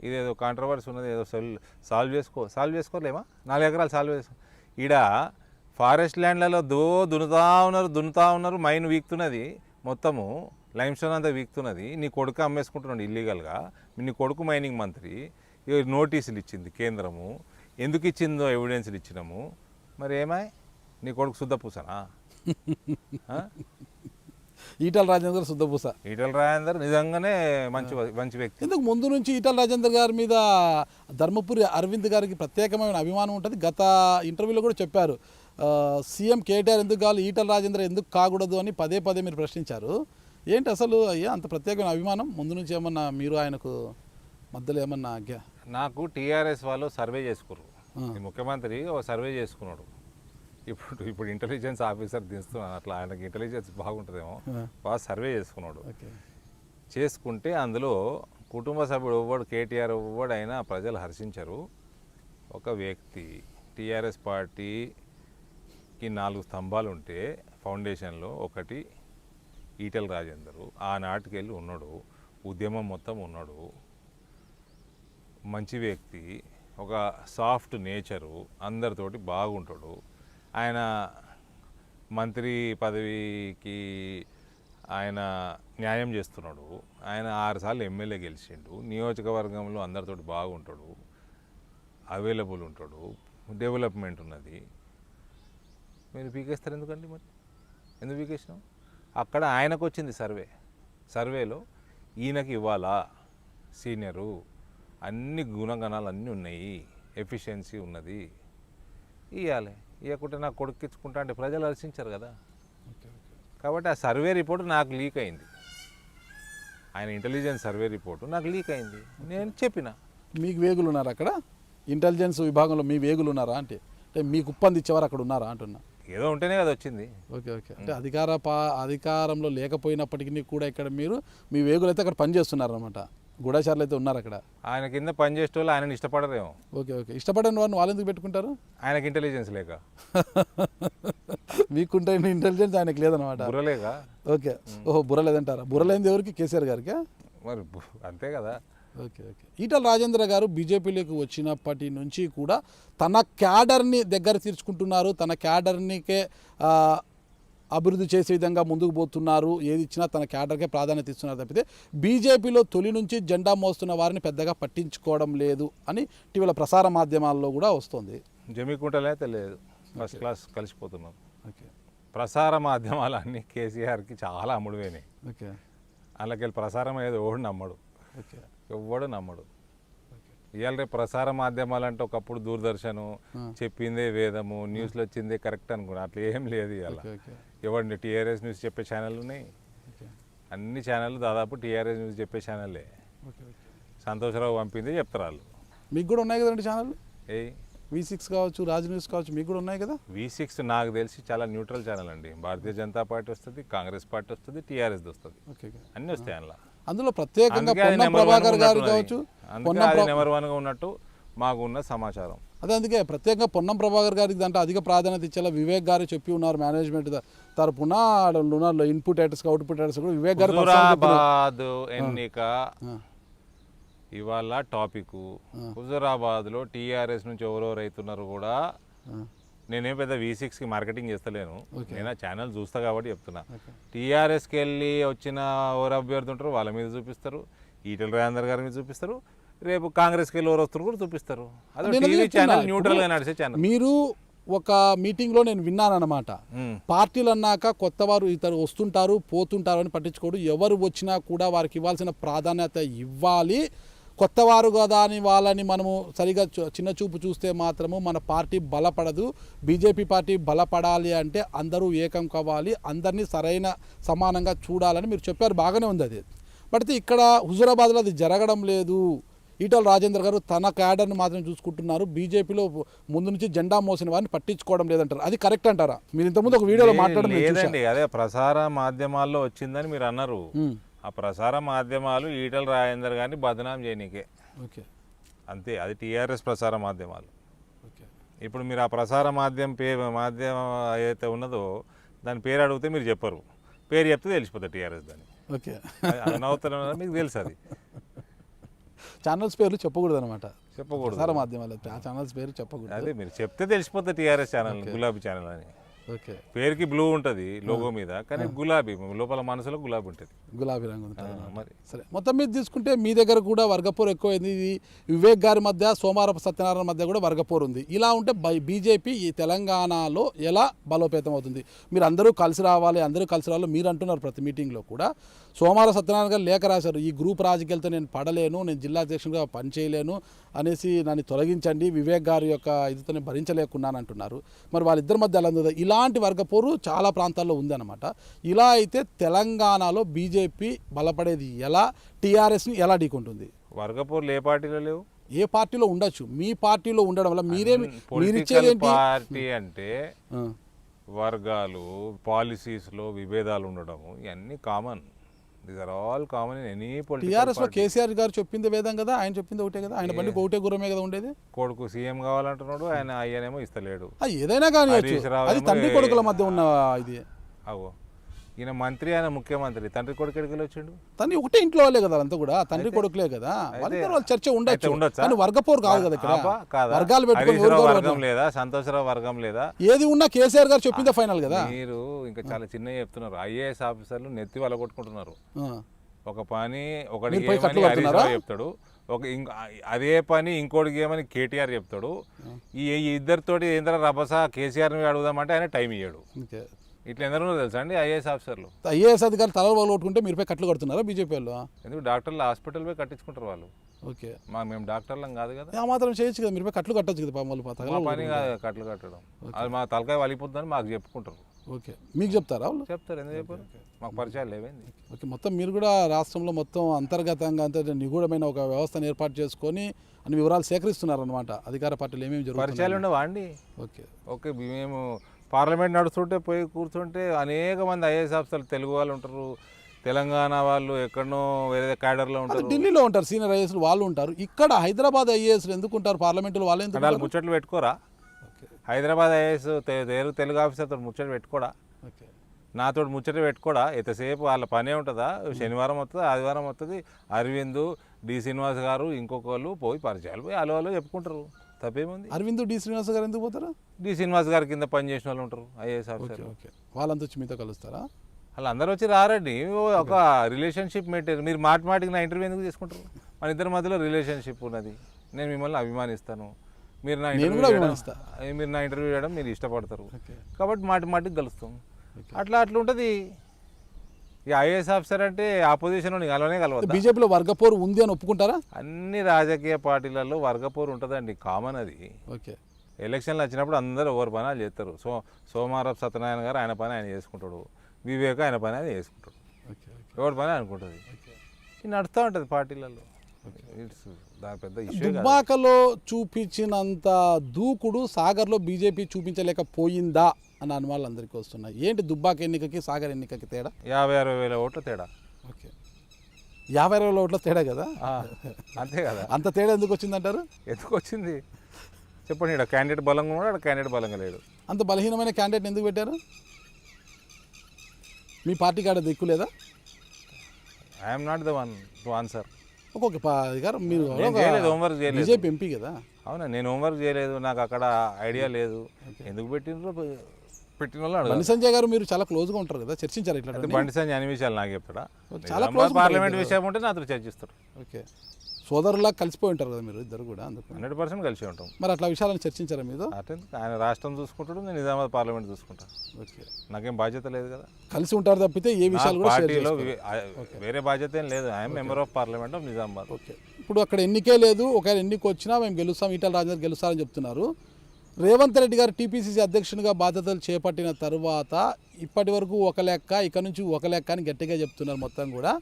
ఇదేదో కాంట్రవర్సీ ఉన్నది, ఏదో సాల్వ్ చేసుకోలేమా? 4 ఎకరాలు సాల్వ్ చేసుకో. ఈడ ఫారెస్ట్ ల్యాండ్లలో దున్నుతా ఉన్నారు. మైన్ వీక్తున్నది, మొత్తము లైమ్స్టోన్ అంతా వీక్తున్నది. నీ కొడుకు అమ్మేసుకుంటున్నాడు ఇల్లీగల్గా. నీ కొడుకు మైనింగ్ మంత్రి. నోటీసులు ఇచ్చింది కేంద్రము. ఎందుకు ఇచ్చిందో ఎవిడెన్స్లు ఇచ్చినాము. మరి ఏమాయ్ నీ కొడుకు శుద్ధపూసనా? ఈటల రాజేందర్ శుద్ధపూస. ఈటల రాజేందర్ నిజంగానే మంచి వ్యక్తి. ఎందుకు ముందు నుంచి ఈటల రాజేందర్ గారి మీద ధర్మపురి అరవింద్ గారికి ప్రత్యేకమైన అభిమానం ఉంటుంది. గత ఇంటర్వ్యూలో కూడా చెప్పారు సీఎం కేటీఆర్ ఎందుకు కావాలి ఈటల రాజేందర్ ఎందుకు కాకూడదు అని పదే మీరు ప్రశ్నించారు. ఏంటి అసలు అయ్యా అంత ప్రత్యేకమైన అభిమానం? ముందు నుంచి ఏమన్నా మీరు ఆయనకు మధ్యలో ఏమన్నా? నాకు టీఆర్ఎస్ వాళ్ళు సర్వే చేసుకున్నారు. ముఖ్యమంత్రి ఒక సర్వే చేసుకున్నాడు. ఇప్పుడు ఇంటెలిజెన్స్ ఆఫీసర్ దిస్తున్నాను. అట్లా ఆయనకి ఇంటెలిజెన్స్ బాగుంటుందేమో. బాగా సర్వే చేసుకున్నాడు. చేసుకుంటే అందులో కుటుంబ సభ్యుడు ఎవ్వడు, కేటీఆర్ ఎవ్వడు అయినా ప్రజలు హర్షించరు. ఒక వ్యక్తి టీఆర్ఎస్ పార్టీకి 4 స్తంభాలు ఉంటే ఫౌండేషన్లో ఒకటి ఈటల రాజేందరు. ఆనాటికెళ్ళి ఉన్నాడు, ఉద్యమం మొత్తం ఉన్నాడు. మంచి వ్యక్తి, ఒక సాఫ్ట్ నేచరు, అందరితోటి బాగుంటాడు. ఆయన మంత్రి పదవికి ఆయన న్యాయం చేస్తున్నాడు. ఆయన 6 సార్లు ఎమ్మెల్యే గెలిచిండు. నియోజకవర్గంలో అందరితోటి బాగుంటాడు, అవైలబుల్ ఉంటాడు, డెవలప్మెంట్ ఉన్నది. మీరు పీకేస్తారు ఎందుకండి? మరి ఎందుకు పీకేసినాం? అక్కడ ఆయనకు వచ్చింది సర్వేలో ఈయనకి ఇవ్వాలా, సీనియరు, అన్ని గుణగణాలు అన్నీ ఉన్నాయి, ఎఫిషియన్సీ ఉన్నది, ఇవ్వాలి. ఇవ్వకుంటే నాకు కొడుకు ఇచ్చుకుంటా అంటే ప్రజలు హర్షించారు కదా. కాబట్టి ఆ సర్వే రిపోర్టు నాకు లీక్ అయింది. ఆయన ఇంటెలిజెన్స్ సర్వే రిపోర్టు నాకు లీక్ అయింది. నేను చెప్పిన. మీకు వేగులు ఉన్నారా అక్కడ? ఇంటెలిజెన్స్ విభాగంలో మీ వేగులు ఉన్నారా? అంటే మీకు ఉప్పందించేవారు అక్కడ ఉన్నారా అంటున్నా. ఏదో ఉంటేనే కదా వచ్చింది. ఓకే అంటే అధికారంలో లేకపోయినప్పటికీ కూడా ఇక్కడ మీరు మీ వేగులు అయితే అక్కడ పనిచేస్తున్నారు అనమాట. గూఢచారులు అయితే ఉన్నారు అక్కడ. ఆయన కింద పనిచేసే వాళ్ళు ఆయనని ఇష్టపడరేమో. ఓకే ఇష్టపడని వారిని వాళ్ళు ఎందుకు పెట్టుకుంటారు? ఆయనకి ఇంటెలిజెన్స్ లేక. మీకుంటే ఇంటెలిజెన్స్ ఆయనకి లేదనమాట. బుర్రలేక. ఓకే బుర్ర లేదంటారా? బుర్ర లేనిది ఎవరికి? కేసీఆర్ గారికి. మరి అంతే కదా. ఓకే ఈటల రాజేంద్ర గారు బీజేపీలోకి వచ్చినప్పటి నుంచి కూడా తన క్యాడర్ని దగ్గర తీర్చుకుంటున్నారు. తన క్యాడర్నికే అభివృద్ధి చేసే విధంగా ముందుకు పోతున్నారు. ఏది ఇచ్చినా తన క్యాడర్కే ప్రాధాన్యత ఇస్తున్నారు తప్పితే బీజేపీలో తొలి నుంచి జెండా మోస్తున్న వారిని పెద్దగా పట్టించుకోవడం లేదు అని ఇటీవల ప్రసార మాధ్యమాల్లో కూడా వస్తుంది. జమికుంటలే తెలియదు, ఫస్ట్ క్లాస్ కలిసిపోతున్నాం. ఓకే ప్రసార మాధ్యమాలన్నీ కేసీఆర్కి చాలా అమ్ముడుపోయినాయి. ఓకే అలాగే ప్రసారం అయ్యేది ఎవడు నమ్మడు. ఓకే ఎవ్వడు నమ్మడు. ఇవాళ రేపు ప్రసార మాధ్యమాలు అంటే ఒకప్పుడు దూరదర్శను చెప్పిందే వేదము, న్యూస్లో వచ్చిందే కరెక్ట్ అనుకున్నా. అట్లా ఏం లేదు. ఇవాళ ఎవరిని టీఆర్ఎస్ న్యూస్ చెప్పే ఛానల్ ఉన్నాయి. అన్ని ఛానళ్ళు దాదాపు టీఆర్ఎస్ న్యూస్ చెప్పే ఛానల్లే. సంతోషరావు పంపిందే చెప్తారు వాళ్ళు. మీకు కూడా ఉన్నాయి కదండి ఛానల్? V6 కావచ్చు, రాజ్ న్యూస్ కావచ్చు, మీకు కూడా ఉన్నాయి కదా. V6 నాకు తెలిసి చాలా న్యూట్రల్ ఛానల్ అండి. భారతీయ జనతా పార్టీ వస్తుంది, కాంగ్రెస్ పార్టీ వస్తుంది, టీఆర్ఎస్ వస్తుంది, ఓకే, అన్నీ వస్తాయి అందులో. అందులో ప్రత్యేకంగా అందుకే అది పొన్నం నెంబర్ ప్రభాకర్ వన్ గారు ఉన్నట్టున్నది. కావచ్చు, అందుకే అది నెంబర్ 1గా ఉన్నట్టు మాకు ఉన్న సమాచారం. అదే అందుకే ప్రత్యేకంగా పొన్నం ప్రభాకర్ గారికి దాంట్లో అధిక ప్రాధాన్యత ఇచ్చేలా వివేక్ గారు చెప్పి ఉన్నారు. మేనేజ్మెంట్ తరపున ఉన్నారు ఇన్పుట్ ఎటర్స్ అవుట్పుట్ ఎటర్స్ కూడా వివేక్ గారు హుజూరాబాద్ ఎన్నిక ఇవాళ టాపిక్. హుజూరాబాద్లో టీఆర్ఎస్ నుంచి ఎవరెవరు అవుతున్నారు కూడా నేనేం పెద్ద V6కి మార్కెటింగ్ చేస్తలేను, నేను ఛానల్ చూస్తా కాబట్టి చెప్తున్నా. టీఆర్ఎస్కి వెళ్ళి వచ్చిన ఎవరు అభ్యర్థి ఉంటారు వాళ్ళ మీద చూపిస్తారు, ఈటెల రాజేందర్ గారి మీద చూపిస్తారు, రేపు కాంగ్రెస్కి వెళ్ళి ఎవరు వస్తారు కూడా చూపిస్తారు. అదే టీవీ ఛానల్ న్యూట్రల్గా నడిచే ఛానల్. మీరు ఒక మీటింగ్లో నేను విన్నానన్నమాట, పార్టీలు అన్నాక కొత్త వారు ఇతరు వస్తుంటారు పోతుంటారు అని పట్టించుకోడు, ఎవరు వచ్చినా కూడా వారికి ఇవ్వాల్సిన ప్రాధాన్యత ఇవ్వాలి. కొత్తవారు కదా అని వాళ్ళని మనము సరిగా చిన్న చూపు చూస్తే మాత్రము మన పార్టీ బలపడదు. బీజేపీ పార్టీ బలపడాలి అంటే అందరూ ఏకం కావాలి, అందరినీ సరైన సమానంగా చూడాలని మీరు చెప్పారు, బాగానే ఉంది అది. బట్ ఇక్కడ హుజూరాబాద్లో అది జరగడం లేదు. ఈటల రాజేందర్ గారు తన క్యాడర్ని మాత్రం చూసుకుంటున్నారు, బీజేపీలో ముందు నుంచి జెండా మోసిన వారిని పట్టించుకోవడం లేదంటారు. అది కరెక్ట్ అంటారా? మీరు ఇంతకుముందు ఒక వీడియోలో మాట్లాడడం లేదండి, అదే ప్రసార మాధ్యమాల్లో వచ్చిందని మీరు అన్నారు. ఆ ప్రసార మాధ్యమాలు ఈటల రాజేందర్ గారిని బదనాం చేయనీకే, ఓకే, అంతే. అది టీఆర్ఎస్ ప్రసార మాధ్యమాలు. ఓకే, ఇప్పుడు మీరు ఆ ప్రసార మాధ్యమం ఏదైతే ఉన్నదో దాని పేరు అడిగితే మీరు చెప్పరు, పేరు చెప్తే తెలిసిపోతుంది టీఆర్ఎస్ దాన్ని. ఓకే, అనవతరం మీకు తెలుసు. అది ఛానల్స్ పేర్లు చెప్పకూడదు అనమాట, చెప్పకూడదు, ప్రసార మాధ్యమాలు ఆ ఛానల్స్ పేరు చెప్పకూడదు. అదే మీరు చెప్తే తెలిసిపోతుంది టీఆర్ఎస్ ఛానల్ గులాబీ ఛానల్ అని. ఓకే, పేరుకి బ్లూ ఉంటుంది లోగో మీద, కానీ గులాబీ లోపల మనసులో గులాబీ ఉంటుంది, గులాబీ రంగు ఉంటుంది. మరి సరే, మొత్తం మీద తీసుకుంటే మీ దగ్గర కూడా వర్గపోరు ఎక్కువైంది. ఇది వివేక్ గారి మధ్య సోమారపు సత్యనారాయణ మధ్య కూడా వర్గపోరు ఉంది. ఇలా ఉంటే బీజేపీ ఈ తెలంగాణలో ఎలా బలోపేతం అవుతుంది? మీరు అందరూ కలిసి రావాలి, అందరూ కలిసి రావాలి మీరు అంటున్నారు ప్రతి మీటింగ్లో కూడా. సోమార సత్యనారాయణ గారు లేఖ రాశారు, ఈ గ్రూప్ రాజకీయాలతో నేను పడలేను, నేను జిల్లా అధ్యక్షుడిగా పనిచేయలేను అనేసి నన్ను తొలగించండి, వివేక్ గారి యొక్క ఇదితో నేను భరించలేకున్నాను అంటున్నారు. మరి వాళ్ళిద్దరి మధ్య ఎలా ఉంది? ఇలాంటి వర్గపోరు చాలా ప్రాంతాల్లో ఉందన్నమాట. ఇలా అయితే తెలంగాణలో బీజేపీ బలపడేది ఎలా, టీఆర్ఎస్ని ఎలా ఢీకొంటుంది? వర్గపోర్లు ఏ పార్టీలో లేవు, ఏ పార్టీలో ఉండొచ్చు, మీ పార్టీలో ఉండడం వల్ల మీరిచ్చేది పార్టీ అంటే వర్గాలు పాలసీస్లో విభేదాలు ఉండడము ఇవన్నీ common. These are all common in any political. టీఆర్ఎస్లో కేసీఆర్ గారు చెప్పింది వేదం కదా, ఆయన చెప్పింది ఒకటే కదా, ఆయన బండి ఒకటే గుర్రమే కదా ఉండేది. కొడుకు సీఎం కావాలంటున్నాడు, ఆయన అయ్యనేమో ఇస్తలేడు. ఏదైనా కానీ అది తండ్రి కొడుకుల మధ్య ఉన్న ఇది. అవో ఈయన మంత్రి, ఆయన ముఖ్యమంత్రి, తండ్రి కొడుకు ఎక్కడికి వచ్చిండు? తండ్రి ఒకటే ఇంట్లో వాళ్ళే కదా, అంతా కూడా తండ్రి కొడుకులే కదా, వాళ్ళ చర్చ ఉండొచ్చు కానీ వర్గపోరు కాదు కదా. ఇక్కడ వర్గాలు వర్గం లేదా, సంతోషరావు వర్గం లేదా, ఏది ఉన్నా కేసీఆర్ గారు చెప్పిందే ఫైనల్ కదా. మీరు ఇంకా చాలా చిన్నగా చెప్తున్నారు. ఐఏఎస్ ఆఫీసర్లు నెత్తి వాళ్ళ కొట్టుకుంటున్నారు. ఒక పని ఒకటి చెప్తాడు, అదే పని ఇంకోటికి ఏమని కేటీఆర్ చెప్తాడు. ఈ ఇద్దరితోటి ఏంటంటే రభస కేసీఆర్ని అడుగుదామంటే ఆయన టైం ఇయ్యాడు. ఇట్లా ఎందరో తెలుసా అండి ఐఏఎస్ ఆఫీసర్లు. ఐఏఎస్ అధికారులు తల వాళ్ళు కొట్టుకుంటే మీరుపై కట్లు కడుతున్నారా బీజేపీ వాళ్ళు? ఎందుకు డాక్టర్లు హాస్పిటల్ పోయి కట్టించుకుంటారు వాళ్ళు. ఓకే, మేము డాక్టర్లం కాదు కదా, ఆ మాత్రం చేయొచ్చు కదా, మీరుపై కట్లు కట్టచ్చు కదా. మా పని కాదు కట్లు కట్టడం, అది మా తలకాయ వలిపోతుందని మాకు చెప్పుకుంటారు. ఓకే, మీకు చెప్తారా వాళ్ళు? చెప్తారు, ఎందుకు చెప్పారు, మాకు పరిచయాలు లేవేంది. ఓకే, మొత్తం మీరు కూడా రాష్ట్రంలో మొత్తం అంతర్గతంగా అంత నిగూఢమైన ఒక వ్యవస్థను ఏర్పాటు చేసుకొని అన్ని వివరాలు సేకరిస్తున్నారన్నమాట. అధికార పార్టీలు ఏమేమి జరుగుతుంది, పరిచయాలు ఉండవా అండి? ఓకే ఓకే, మేము పార్లమెంట్ నడుస్తుంటే పోయి కూర్చుంటే అనేక మంది ఐఏఎస్ ఆఫీసర్లు తెలుగు వాళ్ళు ఉంటారు, తెలంగాణ వాళ్ళు ఎక్కడనో వేరే క్యాడర్లో ఉంటారు, ఢిల్లీలో ఉంటారు సీనియర్ ఐఏఎస్లు వాళ్ళు ఉంటారు. ఇక్కడ హైదరాబాద్ ఐఏఎస్లు ఎందుకు ఉంటారు పార్లమెంట్లో? వాళ్ళు ఎందుకు వాళ్ళు ముచ్చట్లు పెట్టుకోరా? హైదరాబాద్ ఐఏఎస్ తెలుగు ఆఫీసర్తో ముచ్చట పెట్టుకోడా? నాతో ముచ్చట పెట్టుకోడా? ఎంతసేపు వాళ్ళ పనే ఉంటుందా? శనివారం వస్తుంది, ఆదివారం వస్తుంది, అరవింద్, డి శ్రీనివాస్ గారు ఇంకొకళ్ళు పోయి పరిచయాలు పోయి అలవాళ్ళు చెప్పుకుంటారు. తప్పేముంది? అరవింద్, డి శ్రీనివాస్ గారు ఎందుకు పోతారు? డి శ్రీనివాస్ గారి కింద పనిచేసిన వాళ్ళు ఉంటారు ఐఏఎస్ ఆఫీసర్. వాళ్ళంతా వచ్చి మీతో కలుస్తారా? వాళ్ళందరూ వచ్చి రారండి, ఒక రిలేషన్షిప్ మెయింటైన్. మీరు మాటికి నా ఇంటర్వ్యూ ఎందుకు తీసుకుంటారు? మన ఇద్దరి మధ్యలో రిలేషన్షిప్ ఉన్నది, నేను మిమ్మల్ని అభిమానిస్తాను, మీరు నా ఇంటర్వ్యూ చేయడం మీరు ఇష్టపడతారు కాబట్టి మాటికి కలుస్తాం. అట్లా ఉంటుంది. ఈ ఐఏఎస్ ఆఫీసర్ అంటే ఆపోజిషన్ కలవనే కలవదు. బీజేపీలో వర్గపోరు ఉంది అని ఒప్పుకుంటారా? అన్ని రాజకీయ పార్టీలలో వర్గపోరు ఉంటుందండి, కామన్ అది. ఓకే, ఎలక్షన్లు వచ్చినప్పుడు అందరూ ఎవరి పని వాళ్ళు చేస్తారు. సోమారపు సత్యనారాయణ గారు ఆయన పని ఆయన చేసుకుంటాడు, వివేక్ ఆయన పని ఆయన చేసుకుంటాడు, ఎవరి పని అనుకుంటుంది. ఇది నడుస్తూ ఉంటుంది పార్టీలలో. ఇట్స్ దాని పెద్ద ఇష్యూ దుబ్బాకలో చూపించినంత దూకుడు సాగర్లో బీజేపీ చూపించలేకపోయిందా అన్న అనుమానాలు అందరికీ వస్తున్నాయి. ఏంటి దుబ్బాక ఎన్నికకి సాగర్ ఎన్నికకి తేడా? 50-60 వేల ఓట్ల తేడా. ఓకే, 50-60 ఓట్ల తేడా కదా, అంతే కదా. అంత తేడా ఎందుకు వచ్చిందంటారు? ఎందుకు వచ్చింది చెప్పండి. ఇక్కడ క్యాండిడేట్ బలంగా ఉన్నాడు, అక్కడ క్యాండిడేట్ బలంగా లేడు. అంత బలహీనమైన క్యాండిడేట్ ఎందుకు పెట్టారు? మీ పార్టీ కాడ దిక్కు లేదా? I'm not the one to answer. ఒక్కొక్క గారు మీరు హోంవర్క్ చేయలేదు. బీజేపీ ఎంపీ కదా. అవునా, నేను హోంవర్క్ చేయలేదు, నాకు అక్కడ ఐడియా లేదు. ఎందుకు పెట్టిన వాళ్ళు బండి సంజయ్ గారు మీరు చాలా క్లోజ్గా ఉంటారు కదా, చర్చించారు ఇట్లా? బండి సంజయ్ అన్ని విషయాలు నాకు చెప్తాడా? చాలా పార్లమెంట్ విషయం ఉంటే నాతో చర్చిస్తారు. ఓకే, సోదరులా కలిసిపోయి ఉంటారు కదా మీరు ఇద్దరు కూడా, అందుకు 100% కలిసి ఉంటాం. మరి అట్లా విషయాలను చర్చించారా మీరు? అంటే ఆయన రాష్ట్రం చూసుకుంటాడు, నేను నిజామాబాద్ పార్లమెంట్ చూసుకుంటాను. ఓకే, నాకేం బాధ్యత లేదు కదా. కలిసి ఉంటారు తప్పితే ఏ విషయాలు కూడా పార్టీలో వేరే బాధ్యత ఏం లేదు. I'm member of parliament of Nizamabad. Okay, ఇప్పుడు అక్కడ ఎన్నికే లేదు, ఒకవేళ ఎన్నిక వచ్చినా మేము గెలుస్తాం, ఈటల రాజేందర్ గెలుస్తారని చెప్తున్నారు. రేవంత్ రెడ్డి గారు టీపీసీసీ అధ్యక్షునిగా బాధ్యతలు చేపట్టిన తర్వాత ఇప్పటి వరకు ఒక లెక్క, ఇక నుంచి ఒక లెక్క అని గట్టిగా చెప్తున్నారు. మొత్తం కూడా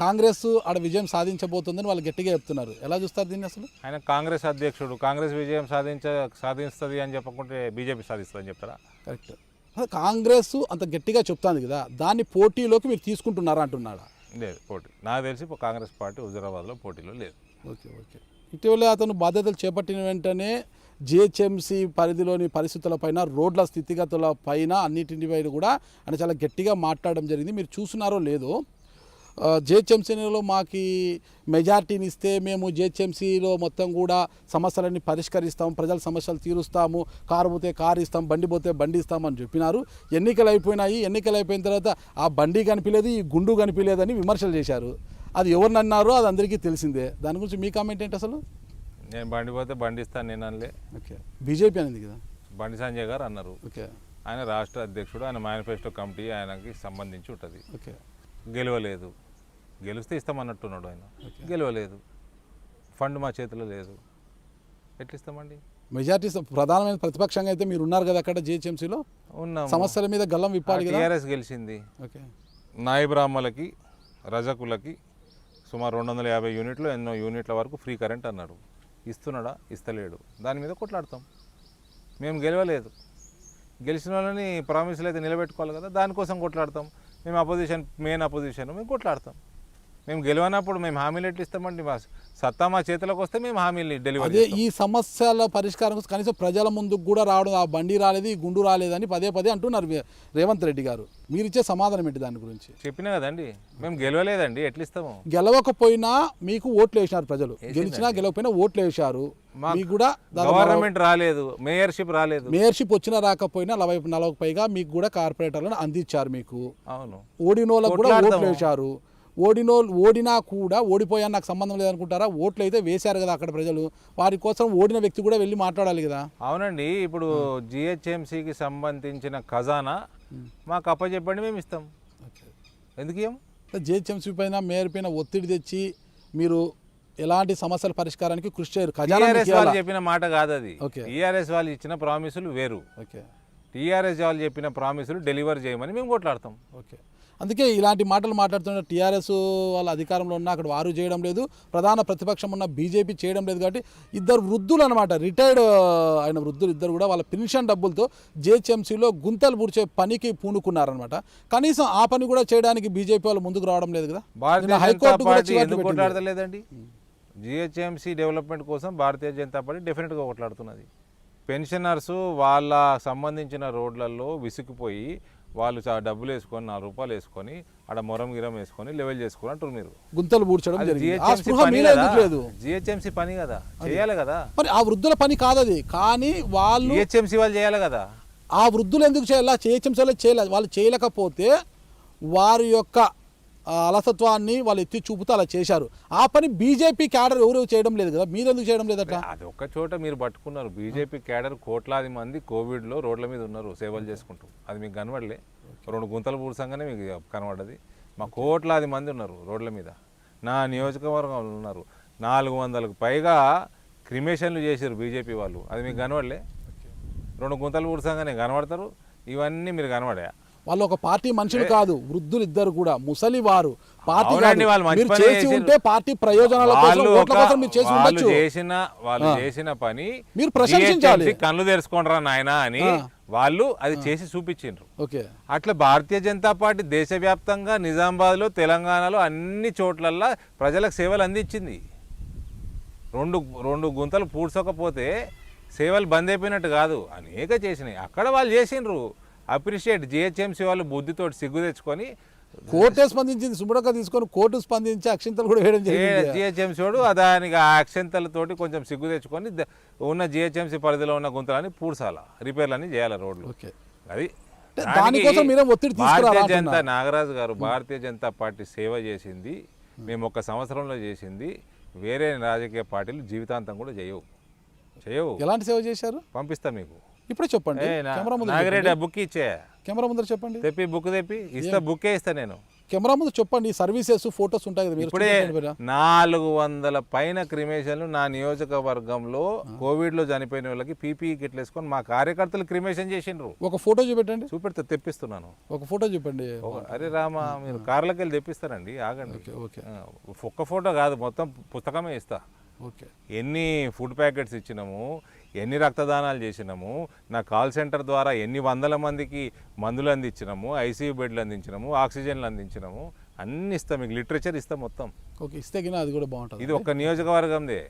కాంగ్రెస్ ఆడ విజయం సాధించబోతుందని వాళ్ళు గట్టిగా చెప్తున్నారు. ఎలా చూస్తారు దీన్ని అసలు? ఆయన కాంగ్రెస్ అధ్యక్షుడు, కాంగ్రెస్ విజయం సాధిస్తుంది అని చెప్పకుంటే బీజేపీ సాధిస్తుంది అని చెప్తారా? కరెక్ట్. కాంగ్రెస్ అంత గట్టిగా చెప్తాను కదా, దాన్ని పోటీలోకి మీరు తీసుకుంటున్నారా అంటున్నాడా? లేదు, పోటీ నాకు తెలిసి కాంగ్రెస్ పార్టీ హుజూరాబాద్లో పోటీలో లేదు. ఓకే ఓకే, ఇటీవల అతను బాధ్యతలు చేపట్టిన వెంటనే జిహెచ్ఎంసీ పరిధిలోని పరిస్థితులపైన, రోడ్ల స్థితిగతుల పైన, అన్నిటిపైన కూడా ఆయన చాలా గట్టిగా మాట్లాడడం జరిగింది. మీరు చూస్తున్నారో లేదో, జిహెచ్ఎంసీలో మాకు మెజార్టీని ఇస్తే మేము జిహెచ్ఎంసీలో మొత్తం కూడా సమస్యలన్నీ పరిష్కరిస్తాం, ప్రజల సమస్యలు తీరుస్తాము, కారు పోతే కారు ఇస్తాం, బండి పోతే బండి ఇస్తామని చెప్పినారు. ఎన్నికలు అయిపోయినాయి, ఎన్నికలు అయిపోయిన తర్వాత ఆ బండి కనిపించలేదు, ఈ గుండు కనిపించలేదని విమర్శలు చేశారు. అది ఎవరిని అన్నారో అది అందరికీ తెలిసిందే. దాని గురించి మీ కామెంట్ ఏంటి అసలు? నేను బండి పోతే బండి ఇస్తాను నేను అనలే. ఓకే, బీజేపీ అనేది కదా, బండి సంజయ్ గారు అన్నారు. ఓకే, ఆయన రాష్ట్ర అధ్యక్షుడు, ఆయన మేనిఫెస్టో కమిటీ ఆయనకి సంబంధించి ఉంటుంది. ఓకే, గెలవలేదు, గెలిస్తే ఇస్తామన్నట్టున్నాడు ఆయన. గెలవలేదు, ఫండ్ మా చేతిలో లేదు, ఎట్లా ఇస్తామండి? మెజార్టీ ప్రధానమైన ప్రతిపక్షంగా అయితే మీరు ఉన్నారు కదా అక్కడ జిహెచ్ఎంసీలో, ఉన్నాం. సమస్యల మీద గల్లం విప్పాలి కదా. టీఆర్ఎస్ గెలిచింది. ఓకే, నాయి బ్రాహ్మలకి, రజకులకి సుమారు 250 యూనిట్లు, ఎన్నో యూనిట్ల వరకు ఫ్రీ కరెంట్ అన్నాడు. ఇస్తున్నాడా? ఇస్తలేడు. దాని మీద కొట్లాడతాం. మేము గెలవలేదు, గెలిచిన వాళ్ళని ప్రామిసులు అయితే నిలబెట్టుకోవాలి కదా, దానికోసం కొట్లాడతాం. మేము అపోజిషన్, మెయిన్ అపోజిషన్, మేము కొట్లాడతాం. మేము గెలవనప్పుడు మేము హామీలు ఎట్లా ఇస్తామండి? మా సత్తా మా చేతిలోకి వస్తే మేము హామీలు డెలివరీ. అదే ఈ సమస్యల పరిష్కారం కోసం కనీసం ప్రజల ముందుకు కూడా రావడం, ఆ బండి రాలేదు, ఈ గుండు రాలేదని పదే పదే అంటున్నారు రేవంత్ రెడ్డి గారు. మీరు ఇచ్చే సమాధానం ఏంటి దాని గురించి? చెప్పినా కదండి, మేము గెలవలేదండి, ఎట్లా ఇస్తాము? గెలవకపోయినా మీకు ఓట్లు వేసినారు ప్రజలు, గెలిచినా గెలవకపోయినా ఓట్లు వేశారు. మీకు కూడా గవర్నమెంట్ రాలేదు, మేయర్షిప్ రాలేదు. మేయర్షిప్ వచ్చినా రాకపోయినా 40 పైగా మీకు కూడా కార్పొరేటర్లను అందించారు. మీకు అవును, ఓడినోళ్ళకు కూడా ఓట్లు వేశారు. ఓడినా కూడా ఓడిపోయా నాకు సంబంధం లేదనుకుంటారా? ఓట్లు అయితే వేశారు కదా అక్కడ ప్రజలు, వారి కోసం ఓడిన వ్యక్తి కూడా వెళ్ళి మాట్లాడాలి కదా. అవునండి, ఇప్పుడు జిహెచ్ఎంసీకి సంబంధించిన ఖజానా మాకు అప్పచెప్పండి, మేము ఇస్తాం. ఎందుకు ఏం? జిహెచ్ఎంసీ పైన మేయర్ పైన ఒత్తిడి తెచ్చి మీరు ఎలాంటి సమస్యల పరిష్కారానికి కృషి చేయరు. టీఆర్ఎస్ వాళ్ళు చెప్పిన మాట కాదు అది. టీఆర్ఎస్ వాళ్ళు ఇచ్చిన ప్రామిసులు వేరు. ఓకే, టీఆర్ఎస్ వాళ్ళు చెప్పిన ప్రామిసులు డెలివర్ చేయమని మేము కొట్లాడతాం. ఓకే, అందుకే ఇలాంటి మాటలు మాట్లాడుతున్న టీఆర్ఎస్ వాళ్ళ అధికారంలో ఉన్న అక్కడ వారు చేయడం లేదు, ప్రధాన ప్రతిపక్షం ఉన్న బీజేపీ చేయడం లేదు. కాబట్టి ఇద్దరు వృద్ధులు అనమాట, రిటైర్డ్ అయిన వృద్ధులు ఇద్దరు కూడా వాళ్ళ పెన్షన్ డబ్బులతో జిహెచ్ఎంసీలో గుంతలు పూడ్చే పనికి పూనుకున్నారనమాట. కనీసం ఆ పని కూడా చేయడానికి బీజేపీ వాళ్ళు ముందుకు రావడం లేదు కదా. హైకోర్టు కొట్లాడలేదండి. జిహెచ్ఎంసీ డెవలప్మెంట్ కోసం భారతీయ జనతా పార్టీ డెఫినెట్గా కొట్లాడుతున్నది. పెన్షనర్సు వాళ్ళ సంబంధించిన రోడ్లలో విసిగిపోయి వాళ్ళు డబ్బులు వేసుకొని 4 రూపాయలు వేసుకొని ఆడ మొరం గిరం వేసుకొని లెవెల్ చేసుకుని అంటారు. మీరు గుంతలు పూడ్చడం జిహెచ్ఎంసీ పని కదా, చేయాలి కదా. మరి ఆ వృద్ధుల పని కాదు అది, కానీ వాళ్ళు జిహెచ్ఎంసీ వాళ్ళు చేయాలి కదా. ఆ వృద్ధులు ఎందుకు చేయాలి? జిహెచ్ఎంసీ వాళ్ళు చేయలేదు. వాళ్ళు చేయలేకపోతే వారి యొక్క అలసత్వాన్ని వాళ్ళు ఎత్తి చూపుతూ అలా చేశారు. ఆ పని బీజేపీ క్యాడర్ ఎవరు చేయడం లేదు కదా, మీరు ఎందుకు చేయడం లేదట? అది ఒక్క చోట మీరు పట్టుకున్నారు. బీజేపీ క్యాడర్ కోట్లాది మంది కోవిడ్లో రోడ్ల మీద ఉన్నారు సేవలు చేసుకుంటూ. అది మీకు కనబడలే? 2 గుంతలు పూడ్చంగానే మీకు కనబడ్డది. మా కోట్లాది మంది ఉన్నారు రోడ్ల మీద. నా నియోజకవర్గంలో ఉన్నారు. 400కు పైగా క్రిమేషన్లు చేశారు బీజేపీ వాళ్ళు. అది మీకు కనబడలే? 2 గుంతలు పూడ్చంగానే కనబడతారు. ఇవన్నీ మీరు కనబడా? వాళ్ళు ఒక పార్టీ మనుషులు కాదు, వృద్ధులు ఇద్దరు కూడా, ముసలి వారు. పార్టీ అవునండి, కాదు. వాళ్ళు మంచి మీరు పని చేసి చేసిర్రు. ఉంటే పార్టీ ప్రయోజనాల కోసం, వాళ్ళు ఓట్ల కోసం మీరు చేసి వాళ్ళు ఉండొచ్చు. చేసిన పని మీరు ప్రశంసించాలి. GHMC కళ్ళు తెరుచుకోండిరా నాయనా అని వాళ్ళు అది చేసి చూపించిండ్రు. ఓకే, అట్లా భారతీయ జనతా పార్టీ దేశవ్యాప్తంగా నిజామాబాద్లో, తెలంగాణలో అన్ని చోట్లల్లా ప్రజలకు సేవలు అందించింది. రెండు గుంతలు పూడ్చకపోతే సేవలు బంద్ అయిపోయినట్టు కాదు, అనేక చేసినాయి. అక్కడ వాళ్ళు చేసిండ్రు అప్రిషియేట్. GHMC వాళ్ళు బుద్ధితోటి సిగ్గు తెచ్చుకొని కోర్టే స్పందించింది, సుబ్బడక్క తీసుకొని కోర్టు స్పందించి అక్షింతలు కూడా వేయడం జరిగింది. GHMC వాడు దానికి ఆ అక్షంతలతోటి కొంచెం సిగ్గు తెచ్చుకొని ఉన్న GHMC పరిధిలో ఉన్న గుంతలని పూడ్చాల, రిపేర్లని చేయాలి రోడ్లు. ఓకే, అది దానికోసం మీరేం ఒత్తిడి భారతీయ జనతా నాగరాజు గారు భారతీయ జనతా పార్టీ సేవ చేసింది, మేము 1 సంవత్సరంలో చేసింది. వేరే రాజకీయ పార్టీలు జీవితాంతం కూడా చేయవు. ఎలాంటి సేవ చేశారు పంపిస్తా మీకు ఇప్పుడే చెప్పండి. కెమెరా ముందు నాగరెడ్డి బుక్ ఇచ్చే కెమెరా ముందర చెప్పండి. తెప్పి బుక్ తెప్పి ఇస్తా, బుక్కే ఇస్తా నేను. కెమెరా ముందు చెప్పండి. సర్వీసెస్ ఫొటోస్ ఉంటాయి కదా, మీరు ఇప్పుడే 400 పైన క్రిమేషన్లు నా నియోజకవర్గంలో కోవిడ్లో చనిపోయిన వాళ్ళకి PPE కిట్లు వేసుకొని మా కార్యకర్తలు క్రిమేషన్ చేసిండ్రు. ఒక ఫోటో చూపెట్టండి. చూపెడితే తెప్పిస్తున్నాను. ఒక ఫోటో చూపండి. అరే రామా, మీరు కార్లకి వెళ్ళి తెప్పిస్తారండి, ఆగండి. ఓకే, ఒక్క ఫోటో కాదు, మొత్తం పుస్తకమే ఇస్తా. ఓకే, ఎన్ని ఫుడ్ ప్యాకెట్స్ ఇచ్చినాము, ఎన్ని రక్తదానాలు చేసినాము, నా కాల్ సెంటర్ ద్వారా ఎన్ని వందల మందికి మందులు అందించినాము, ICU బెడ్లు అందించినాము, ఆక్సిజన్లు అందించినాము, అన్ని ఇస్తాం. మీకు లిటరేచర్ ఇస్తాం మొత్తం. ఓకే, ఇస్తే కింద అది కూడా బాగుంటుంది. ఇది ఒక్క నియోజకవర్గందే,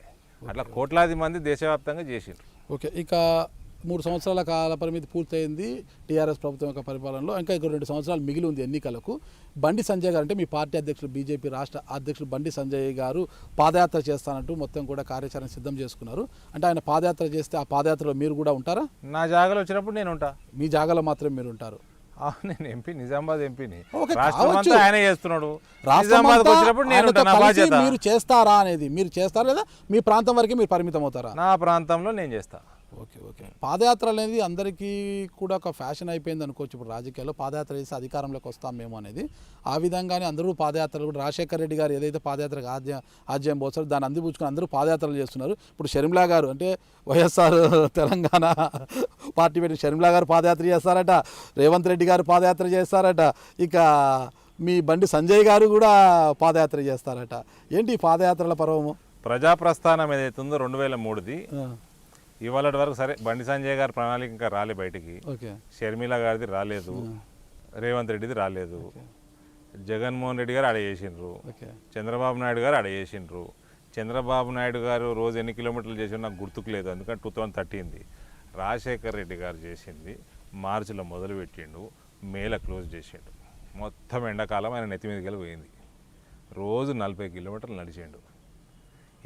అట్లా కోట్లాది మంది దేశవ్యాప్తంగా చేసిండ్రు. ఓకే, ఇక 3 సంవత్సరాల కాల పరిమితి పూర్తయింది టీఆర్ఎస్ ప్రభుత్వం యొక్క పరిపాలనలో. ఇంకా 2 సంవత్సరాలు మిగిలి ఉంది ఎన్నికలకు. బండి సంజయ్ గారు, అంటే మీ పార్టీ అధ్యక్షులు, BJP రాష్ట్ర అధ్యక్షులు బండి సంజయ్ గారు పాదయాత్ర చేస్తానంటూ మొత్తం కూడా కార్యాచరణ సిద్ధం చేసుకున్నారు. అంటే ఆయన పాదయాత్ర చేస్తే ఆ పాదయాత్రలో మీరు కూడా ఉంటారా? నా జాగాలో వచ్చినప్పుడు నేను ఉంటా. మీ జాగాలో మాత్రమే మీరు ఉంటారు? నేను ఎంపీ, నిజామాబాద్ ఎంపీని. ఓకే, రాష్ట్రం కావచ్చు. అంతా ఆయన చేస్తున్నాడు. రాష్ట్రం నిజామాబాద్కి వచ్చినప్పుడు నేను ఉంటా. నా బాధ్యత. మీరు చేస్తారా అనేది, మీరు చేస్తారా లేదా మీ ప్రాంతం వరకే మీరు పరిమితం అవుతారా? నా ప్రాంతంలో నేను చేస్తా. Okay, okay. పాదయాత్ర అనేది అందరికీ కూడా ఒక ఫ్యాషన్ అయిపోయింది అనుకోవచ్చు. ఇప్పుడు రాజకీయాల్లో పాదయాత్ర చేసి అధికారంలోకి వస్తాం మేము అనేది. ఆ విధంగానే అందరూ పాదయాత్రలు కూడా, రాజశేఖర రెడ్డి గారు ఏదైతే పాదయాత్రకు ఆజ్యం పోస్తారో దాన్ని అందిపుచ్చుకొని అందరూ పాదయాత్రలు చేస్తున్నారు. ఇప్పుడు షర్మిలా గారు, అంటే వైఎస్ఆర్ తెలంగాణ పార్టీ పెట్టి షర్మిలా గారు పాదయాత్ర చేస్తారట, రేవంత్ రెడ్డి గారు పాదయాత్ర చేస్తారట, ఇక మీ బండి సంజయ్ గారు కూడా పాదయాత్ర చేస్తారట. ఏంటి ఈ పాదయాత్రల పర్వము? ప్రజాప్రస్థానం ఏదైతే ఉందో 2003ది ఇవాళ వరకు సరే, బండి సంజయ్ గారి ప్రణాళిక ఇంకా రాలే బయటికి. షర్మిల గారిది రాలేదు, రేవంత్ రెడ్డిది రాలేదు, జగన్మోహన్ రెడ్డి గారు ఆడ చేసిండ్రు, చంద్రబాబు నాయుడు గారు ఆడ చేసిండ్రు. చంద్రబాబు నాయుడు గారు రోజు ఎన్ని కిలోమీటర్లు చేసిండ్రు నాకు గుర్తుకు లేదు, ఎందుకంటే 2013. రాజశేఖర్ రెడ్డి గారు చేసింది మార్చిలో మొదలుపెట్టిండు, మేలో క్లోజ్ చేసిండు. మొత్తం ఎండాకాలం ఆయన నెత్తి మీదకి వెళ్ళి పోయింది. రోజు 40 కిలోమీటర్లు నడిచిండు.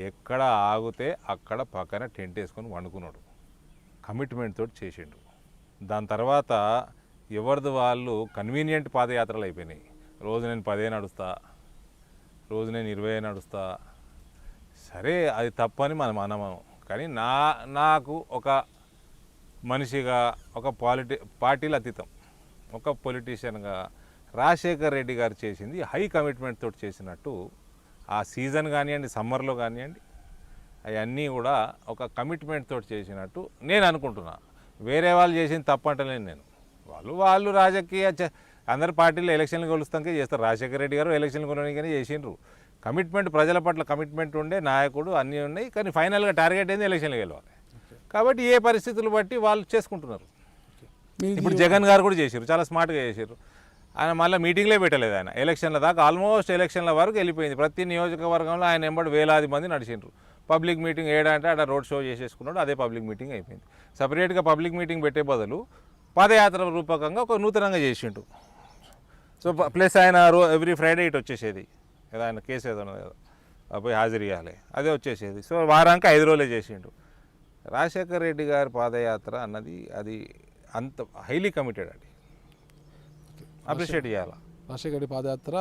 ఎక్కడ ఆగితే అక్కడ పక్కన టెంట్ వేసుకొని వండుకున్నాడు. కమిట్మెంట్ తోటి చేసిండు. దాని తర్వాత ఎవరిది వాళ్ళు కన్వీనియంట్ పాదయాత్రలు అయిపోయినాయి. రోజు నేను 10 నడుస్తా, రోజు నేను 20 నడుస్తా. సరే, అది తప్పని మనం అనము. కానీ నాకు ఒక మనిషిగా, ఒక పార్టీల అతీతం, ఒక పొలిటీషియన్గా రాజశేఖర్ రెడ్డి గారు చేసింది హై కమిట్మెంట్ తోటి చేసినట్టు. ఆ సీజన్ కానివ్వండి, సమ్మర్లో కానివ్వండి, అవన్నీ కూడా ఒక కమిట్మెంట్ తోటి చేసినట్టు నేను అనుకుంటున్నా. వేరే వాళ్ళు చేసింది తప్పు అంటలేను నేను. వాళ్ళు రాజకీయ అందరి పార్టీలో ఎలక్షన్లు కొలుస్తాకే చేస్తారు. రాజశేఖర రెడ్డి గారు ఎలక్షన్లు కొనగానే చేసిండ్రు. కమిట్మెంట్, ప్రజల పట్ల కమిట్మెంట్ ఉండే నాయకుడు, అన్నీ ఉన్నాయి. కానీ ఫైనల్గా టార్గెట్ ఏంది ఎలక్షన్లు గెలవాలి. కాబట్టి ఏ పరిస్థితులు బట్టి వాళ్ళు చేసుకుంటున్నారు. ఇప్పుడు జగన్ గారు కూడా చేశారు, చాలా స్మార్ట్గా చేశారు. ఆయన మళ్ళీ మీటింగ్లే పెట్టలేదు. ఆయన ఎలక్షన్ల దాకా, ఆల్మోస్ట్ ఎలక్షన్ల వరకు వెళ్ళిపోయింది. ప్రతి నియోజకవర్గంలో ఆయన ఎంబడి వేలాది మంది నడిచిండ్రు. పబ్లిక్ మీటింగ్ ఏడంటే అక్కడ రోడ్ షో చేసేసుకున్నాడు, అదే పబ్లిక్ మీటింగ్ అయిపోయింది. సపరేట్గా పబ్లిక్ మీటింగ్ పెట్టే బదులు పాదయాత్ర రూపకంగా ఒక నూతనంగా చేసిండు. సో ప్లస్ ఆయన ఎవ్రీ ఫ్రైడే ఇటు వచ్చేసేది కదా, ఆయన కేసు ఏదో ఉన్నది కదా, పోయి హాజరు ఇవ్వాలి, అదే వచ్చేసేది. సో వారానికి 5 రోజులే చేసిండు. రాజశేఖర రెడ్డి గారి పాదయాత్ర అన్నది అది అంత హైలీ కమిటెడ్ అండి, అప్రిషియేట్ చేయాలి. రాజశేఖర రెడ్డి పాదయాత్ర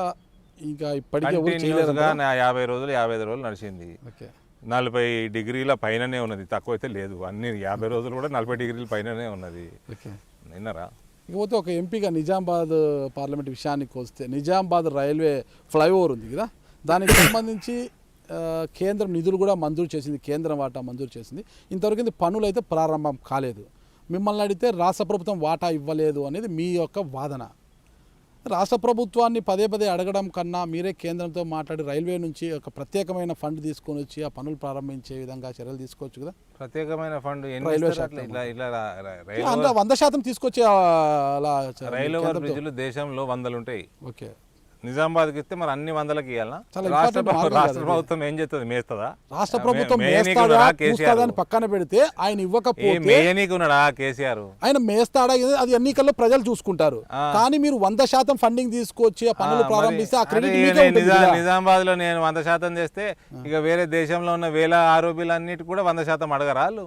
ఇంకా ఇప్పటికీ 50 రోజులు 55 రోజులు నడిచింది. 40 డిగ్రీల పైననే ఉన్నది, తక్కువైతే లేదు. అన్ని 50 రోజులు కూడా 40 డిగ్రీల పైననే ఉన్నది. విన్నారా? ఇకపోతే ఒక ఎంపీగా నిజామాబాద్ పార్లమెంట్ విషయానికి వస్తే, నిజామాబాద్ రైల్వే ఫ్లైఓవర్ ఉంది కదా, దానికి సంబంధించి కేంద్రం నిధులు కూడా మంజూరు చేసింది, కేంద్రం వాటా మంజూరు చేసింది. ఇంతవరకు పనులు అయితే ప్రారంభం కాలేదు. మిమ్మల్ని అడిగితే రాష్ట్ర ప్రభుత్వం వాటా ఇవ్వలేదు అనేది మీ యొక్క వాదన. రాష్ట్ర ప్రభుత్వాన్ని పదే పదే అడగడం కన్నా మీరే కేంద్రంతో మాట్లాడి రైల్వే నుంచి ఒక ప్రత్యేకమైన ఫండ్ తీసుకొని వచ్చి ఆ పనులు ప్రారంభించే విధంగా చర్యలు తీసుకోవచ్చు కదా. ప్రత్యేకమైన ఫండ్ రైల్వే అందులో 100% తీసుకొచ్చి అలా రైలు బ్రిడ్జ్లు దేశంలో 100 ఉంటాయి. ఓకే, నిజామాబాద్కి ఇస్తే మరి అన్ని 100కి ఇవ్వాలా? చాలా రాష్ట్ర important మార్గం రాష్ట్ర ప్రభుత్వం ఏం చేస్తుంది? మేస్తుందా? రాష్ట్ర ప్రభుత్వం మేయనీకి మేస్తాడా ఉన్నాడా కేసీఆర్? పూస్తాడా అని పక్కన పెడితే ఆయన ఇవ్వకపోతే మేయనీకి ఉన్నాడా కేసీఆర్? ఆయన మేస్తాడా అది ఎన్నికల్లో ప్రజలు చూసుకుంటారు. కానీ మీరు 100% ఫండింగ్ తీసుకొచ్చి ఆ పనులు ప్రారంభిస్తే ఆ క్రెడిట్ మీకే ఉంటుంది కదా. నిజామాబాద్ లో నేను 100% చేస్తే ఇక వేరే దేశంలో ఉన్న వేల ఆరోపీలు అన్నిటి కూడా 100% అడగరా? వాళ్ళు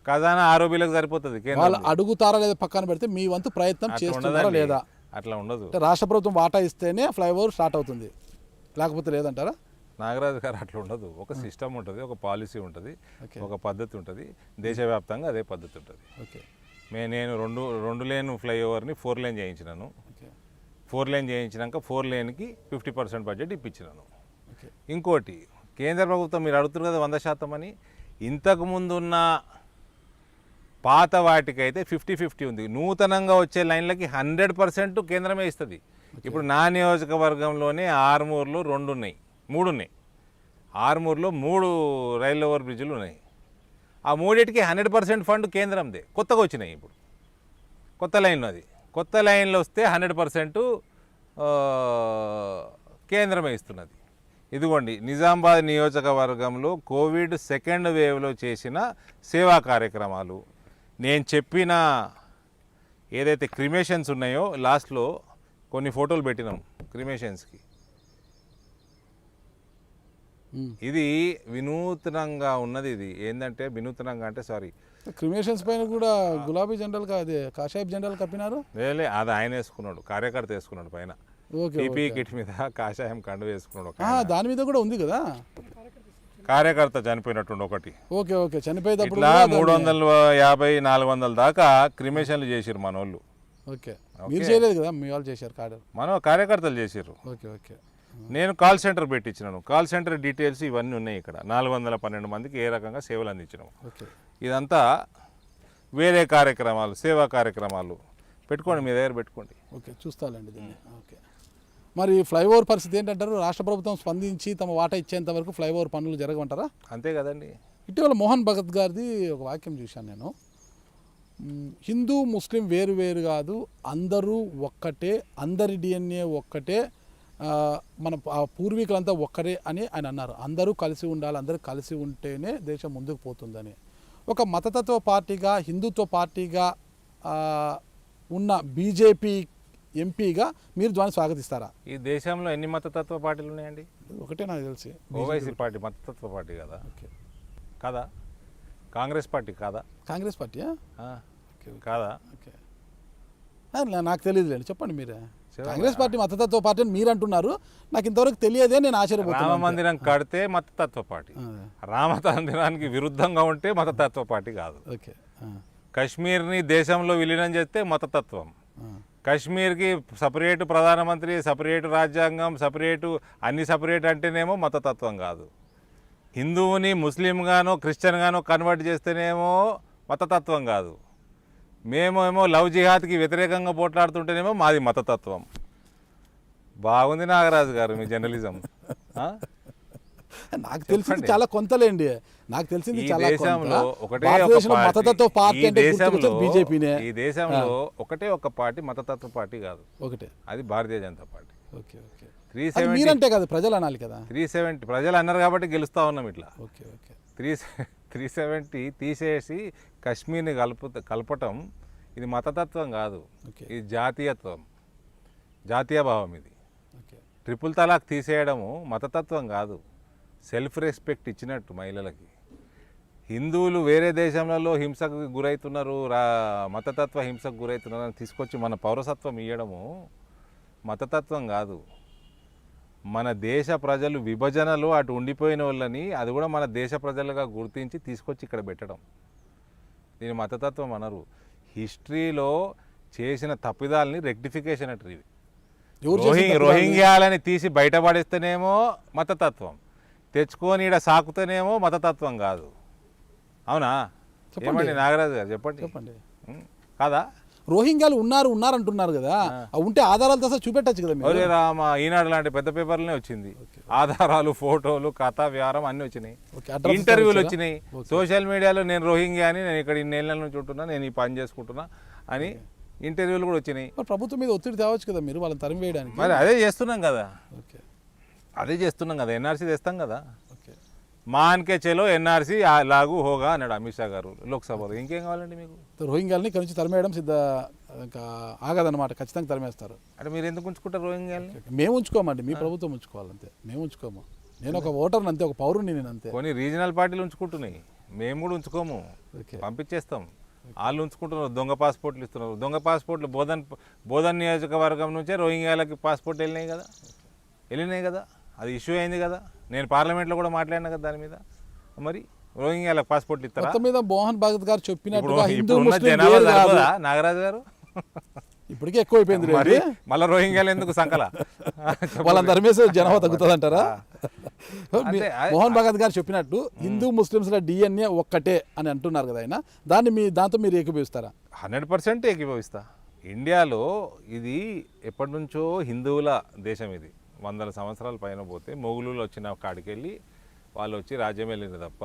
ఖజానా ఆరోపీలకు సరిపోతుంది. వాళ్ళు అడుగుతారా లేదా పక్కన పెడితే మీ వంతు ప్రయత్నం చేస్తున్నారా లేదా? అట్లా ఉండదు. రాష్ట్ర ప్రభుత్వం వాటా ఇస్తేనే ఫ్లైఓవర్ స్టార్ట్ అవుతుంది, లేకపోతే లేదంటారా? నాగరాజు గారు అట్లా ఉండదు. ఒక సిస్టమ్ ఉంటుంది, ఒక పాలసీ ఉంటుంది, ఒక పద్ధతి ఉంటుంది. దేశవ్యాప్తంగా అదే పద్ధతి ఉంటుంది. ఓకే, నేను రెండు లేన్ ఫ్లైఓవర్ని 4 లేన్ చేయించినాను. 4 లేన్ చేయించినాక 4 లేన్కి 50% బడ్జెట్ ఇప్పించినాను. ఇంకోటి కేంద్ర ప్రభుత్వం మీరు అడుగుతున్నారు కదా 100% అని, ఇంతకుముందు ఉన్న పాత వాటికైతే 50-50 ఉంది. నూతనంగా వచ్చే లైన్లకి 100% కేంద్రమే ఇస్తుంది. ఇప్పుడు నా నియోజకవర్గంలోనే ఆర్మూర్లో 2 ఉన్నాయి, 3 ఉన్నాయి. ఆర్మూర్లో 3 రైల్ ఓవర్ బ్రిడ్జ్లు ఉన్నాయి. ఆ 3టికి 100% ఫండ్ కేంద్రందే. కొత్తగా వచ్చినాయి ఇప్పుడు కొత్త లైన్లు. అది కొత్త లైన్లు వస్తే 100% కేంద్రమే ఇస్తున్నది. ఇదిగోండి నిజామాబాద్ నియోజకవర్గంలో కోవిడ్ 2nd వేవ్లో చేసిన సేవా కార్యక్రమాలు, నేను చెప్పిన ఏదైతే క్రిమేషన్స్ ఉన్నాయో లాస్ట్లో కొన్ని ఫోటోలు పెట్టినాం క్రిమేషన్స్కి. ఇది వినూత్నంగా ఉన్నది. ఇది ఏంటంటే వినూత్నంగా అంటే క్రిమేషన్స్ పైన కూడా గులాబీ జెండాలు అదే కాషాయపు జెండాలు కప్పినారు. లేలే, అది ఆయన వేసుకున్నాడు, కార్యకర్త వేసుకున్నాడు పైన. పీపీ కిట్ మీద కాషాయం కండు వేసుకున్నాడు. దాని మీద కూడా ఉంది కదా, కార్యకర్త చనిపోయినట్టుండి ఒకటి. ఓకే ఓకే, చనిపోయేటప్పుడు 350-400 దాకా క్రిమేషన్లు చేసిరు మన వాళ్ళు. ఓకే, మీరు చేయలేదు కదా, మీ వాళ్ళు చేశారు కాదు, మన కార్యకర్తలు చేసిర్రు. Okay okay. నేను కాల్ సెంటర్ పెట్టించినాను. కాల్ సెంటర్ డీటెయిల్స్ ఇవన్నీ ఉన్నాయి ఇక్కడ. 412 మందికి ఏ రకంగా సేవలు అందించినాము. ఇదంతా వేరే కార్యక్రమాలు, సేవా కార్యక్రమాలు పెట్టుకోండి, మీ దగ్గర పెట్టుకోండి. ఓకే, చూస్తానండి దీన్ని. ఓకే, మరి ఫ్లైఓవర్ పరిస్థితి ఏంటంటారు? రాష్ట్ర ప్రభుత్వం స్పందించి తమ వాటా ఇచ్చేంత వరకు ఫ్లైఓవర్ పనులు జరగమంటారా? అంతే కదండి. ఇటీవల మోహన్ భగత్ గారిది ఒక వాక్యం చూశాను నేను. హిందూ ముస్లిం వేరు వేరు కాదు, అందరూ ఒక్కటే, అందరి డిఎన్ఏ ఒక్కటే, మన పూర్వీకులంతా ఒక్కరే అని ఆయన అన్నారు. అందరూ కలిసి ఉండాలి, అందరూ కలిసి ఉంటేనే దేశం ముందుకు పోతుందని. ఒక మతతత్వ పార్టీగా, హిందుత్వ పార్టీగా ఉన్న బీజేపీ ఎంపీగా మీరు దాన్ని స్వాగతిస్తారా? ఈ దేశంలో ఎన్ని మతతత్వ పార్టీలు ఉన్నాయండి? ఒకటే నాకు తెలిసి. ఓవైసీ పార్టీ మతతత్వ పార్టీ కదా? ఓకే, కాదా? కాంగ్రెస్ పార్టీ కాదా? కాంగ్రెస్ పార్టీయా? కాదా? ఓకే, నాకు తెలియదులేండి, చెప్పండి మీరే. కాంగ్రెస్ పార్టీ మతతత్వ పార్టీ అని మీరు అంటున్నారు, నాకు ఇంతవరకు తెలియదే, నేను ఆశ్చర్యపోతున్నాను. రామ మందిరం కడితే మతతత్వ పార్టీ, రామ మందిరానికి విరుద్ధంగా ఉంటే మతతత్వ పార్టీ కాదు. ఓకే, కశ్మీర్ని దేశంలో విలీనం చేస్తే మతతత్వం. కశ్మీర్కి సపరేటు ప్రధానమంత్రి, సపరేటు రాజ్యాంగం, సపరేటు అన్ని సపరేట్ అంటేనేమో మతతత్వం కాదు. హిందువుని ముస్లింగానో క్రిస్టియన్గానో కన్వర్ట్ చేస్తేనేమో మతతత్వం కాదు. మేమేమో లవ్ జిహాద్కి వ్యతిరేకంగా పోట్లాడుతుంటేనేమో మాది మతతత్వం. బాగుంది నాగరాజు గారు మీ జర్నలిజం. నాకు తెలిసింది చాలా కొంతలేండి, నాకు తెలిసింది చాలా దేశంలో ఒకటే మతతత్వ పార్టీ అంటే బీజేపీనే. ఈ దేశంలో ఒకటే ఒక పార్టీ మతతత్వ పార్టీ కాదు, ఒకటే, అది Bharatiya Janata party. Okay okay, 370 మీరంటే కదా ప్రజలు అనాలి కదా. 370 ప్రజలు అన్నారు కాబట్టి గెలుస్తా ఉన్నాం ఇట్లా. ఓకే ఓకే, 370 తీసేసి కశ్మీర్ని కలపటం ఇది మతతత్వం కాదు, ఇది జాతీయత్వం, జాతీయ భావం. ఇది ట్రిపుల్ తలాక్ తీసేయడము మతతత్వం కాదు, సెల్ఫ్ రెస్పెక్ట్ ఇచ్చినట్టు మహిళలకి. హిందువులు వేరే దేశంలో హింసకు గురవుతున్నారు, మతతత్వ హింసకు గురవుతున్నారు అని తీసుకొచ్చి మన పౌరసత్వం ఇవ్వడము మతతత్వం కాదు. మన దేశ ప్రజలు విభజనలో అటు ఉండిపోయిన వాళ్ళని అది కూడా మన దేశ ప్రజలుగా గుర్తించి తీసుకొచ్చి ఇక్కడ పెట్టడం, దీని మతతత్వం అనరు. హిస్టరీలో చేసిన తప్పిదాలని రెక్టిఫికేషన్ అంటారు. ఇది రోహింగ్యాలని తీసి బయటపడేస్తేనేమో మతతత్వం, తెచ్చుకొని ఇక్కడ సాకుతేనేమో మతతత్వం కాదు. అవునా? ఏమండి నాగరాజు గారు, చెప్పండి. చెప్పండి. కాదా? రోహింగ్యాలు ఉన్నారు అంటున్నారు కదా, ఉంటే ఆధారాలతో సహా చూపెట్టచ్చు కదా మీరు. ఒరే రామ, ఈనాడు లాంటి పెద్ద పేపర్లనే వచ్చింది, ఆధారాలు, ఫోటోలు, కథ వ్యవహారం అన్నీ వచ్చినాయి, ఇంటర్వ్యూలు వచ్చినాయి, సోషల్ మీడియాలో నేను రోహింగ్యా అని, నేను ఇక్కడ ఇన్నేళ్ళ నుంచి ఉంటున్నా, నేను ఈ పని చేసుకుంటున్నా అని ఇంటర్వ్యూలు కూడా వచ్చినాయి. ప్రభుత్వం మీద ఒత్తిడి తేవచ్చు కదా మీరు వాళ్ళని తరిమి వేయడానికి. మరి అదే చేస్తున్నాం కదా, ఓకే అదే చేస్తున్నాం కదా, ఎన్ఆర్సీ తెస్తాం కదా. ఓకే మాన్కే చెలో ఎన్ఆర్సీ లాగు హోగా అన్నాడు అమిత్ షా గారు లోక్సభలో. ఇంకేం కావాలండి మీకు? రోహింగ్యాలని ఇక్కడ నుంచి తరిమేయడం ఇంకా ఆగదన్నమాట, ఖచ్చితంగా తరిమేస్తారు. అంటే మీరు ఎందుకు ఉంచుకుంటారు రోహింగ్యాలని? మేము ఉంచుకోమండి, మీ ప్రభుత్వం ఉంచుకోవాలంతే, మేము ఉంచుకోము. నేను ఒక ఓటర్ని అంతే, ఒక పౌరుని నేను అంతే. కొన్ని రీజనల్ పార్టీలు ఉంచుకుంటున్నాయి, మేము కూడా ఉంచుకోము, పంపించేస్తాం. వాళ్ళు ఉంచుకుంటున్నారు, దొంగ పాస్పోర్ట్లు ఇస్తున్నారు. దొంగ పాస్పోర్ట్లు బోధన్ నియోజకవర్గం నుంచే రోహింగ్యాలకి పాస్పోర్ట్ వెళ్ళినాయి కదా, అది ఇష్యూ అయింది కదా. నేను పార్లమెంట్లో కూడా మాట్లాడినా కదా దాని మీద. మరి రోహింగ్యాలకు పాస్పోర్ట్లు ఇస్తారా? మొత్తం మీద మోహన్ భాగవత్ గారు చెప్పినట్టుగా హిందూ ఇప్పుడున్న ముస్లిం జనాభా వేరు కాదు. సరిపోదా నాగరాజు గారు? ఇప్పటికే ఎక్కువ అయిపోయింది. మరి మళ్ళీ రోహింగ్యాలు ఎందుకు సంకల? వాళ్ళని తరిమేసే జనాభా తగ్గుతుంది అంటారా? మోహన్ భాగవత్ గారు చెప్పినట్టు హిందూ ముస్లింస్ల డిఎన్ఏ ఒక్కటే అని అంటున్నారు కదా ఆయన, దాంతో మీరు ఏకీభవిస్తారా? 100% ఏకీభవిస్తా. ఇండియాలో ఇది ఎప్పటి నుంచో హిందువుల దేశం, ఇది వందల సంవత్సరాల పైన పోతే మొగులు వచ్చిన కాడికి వెళ్ళి వాళ్ళు వచ్చి రాజ్యం వెళ్ళింది తప్ప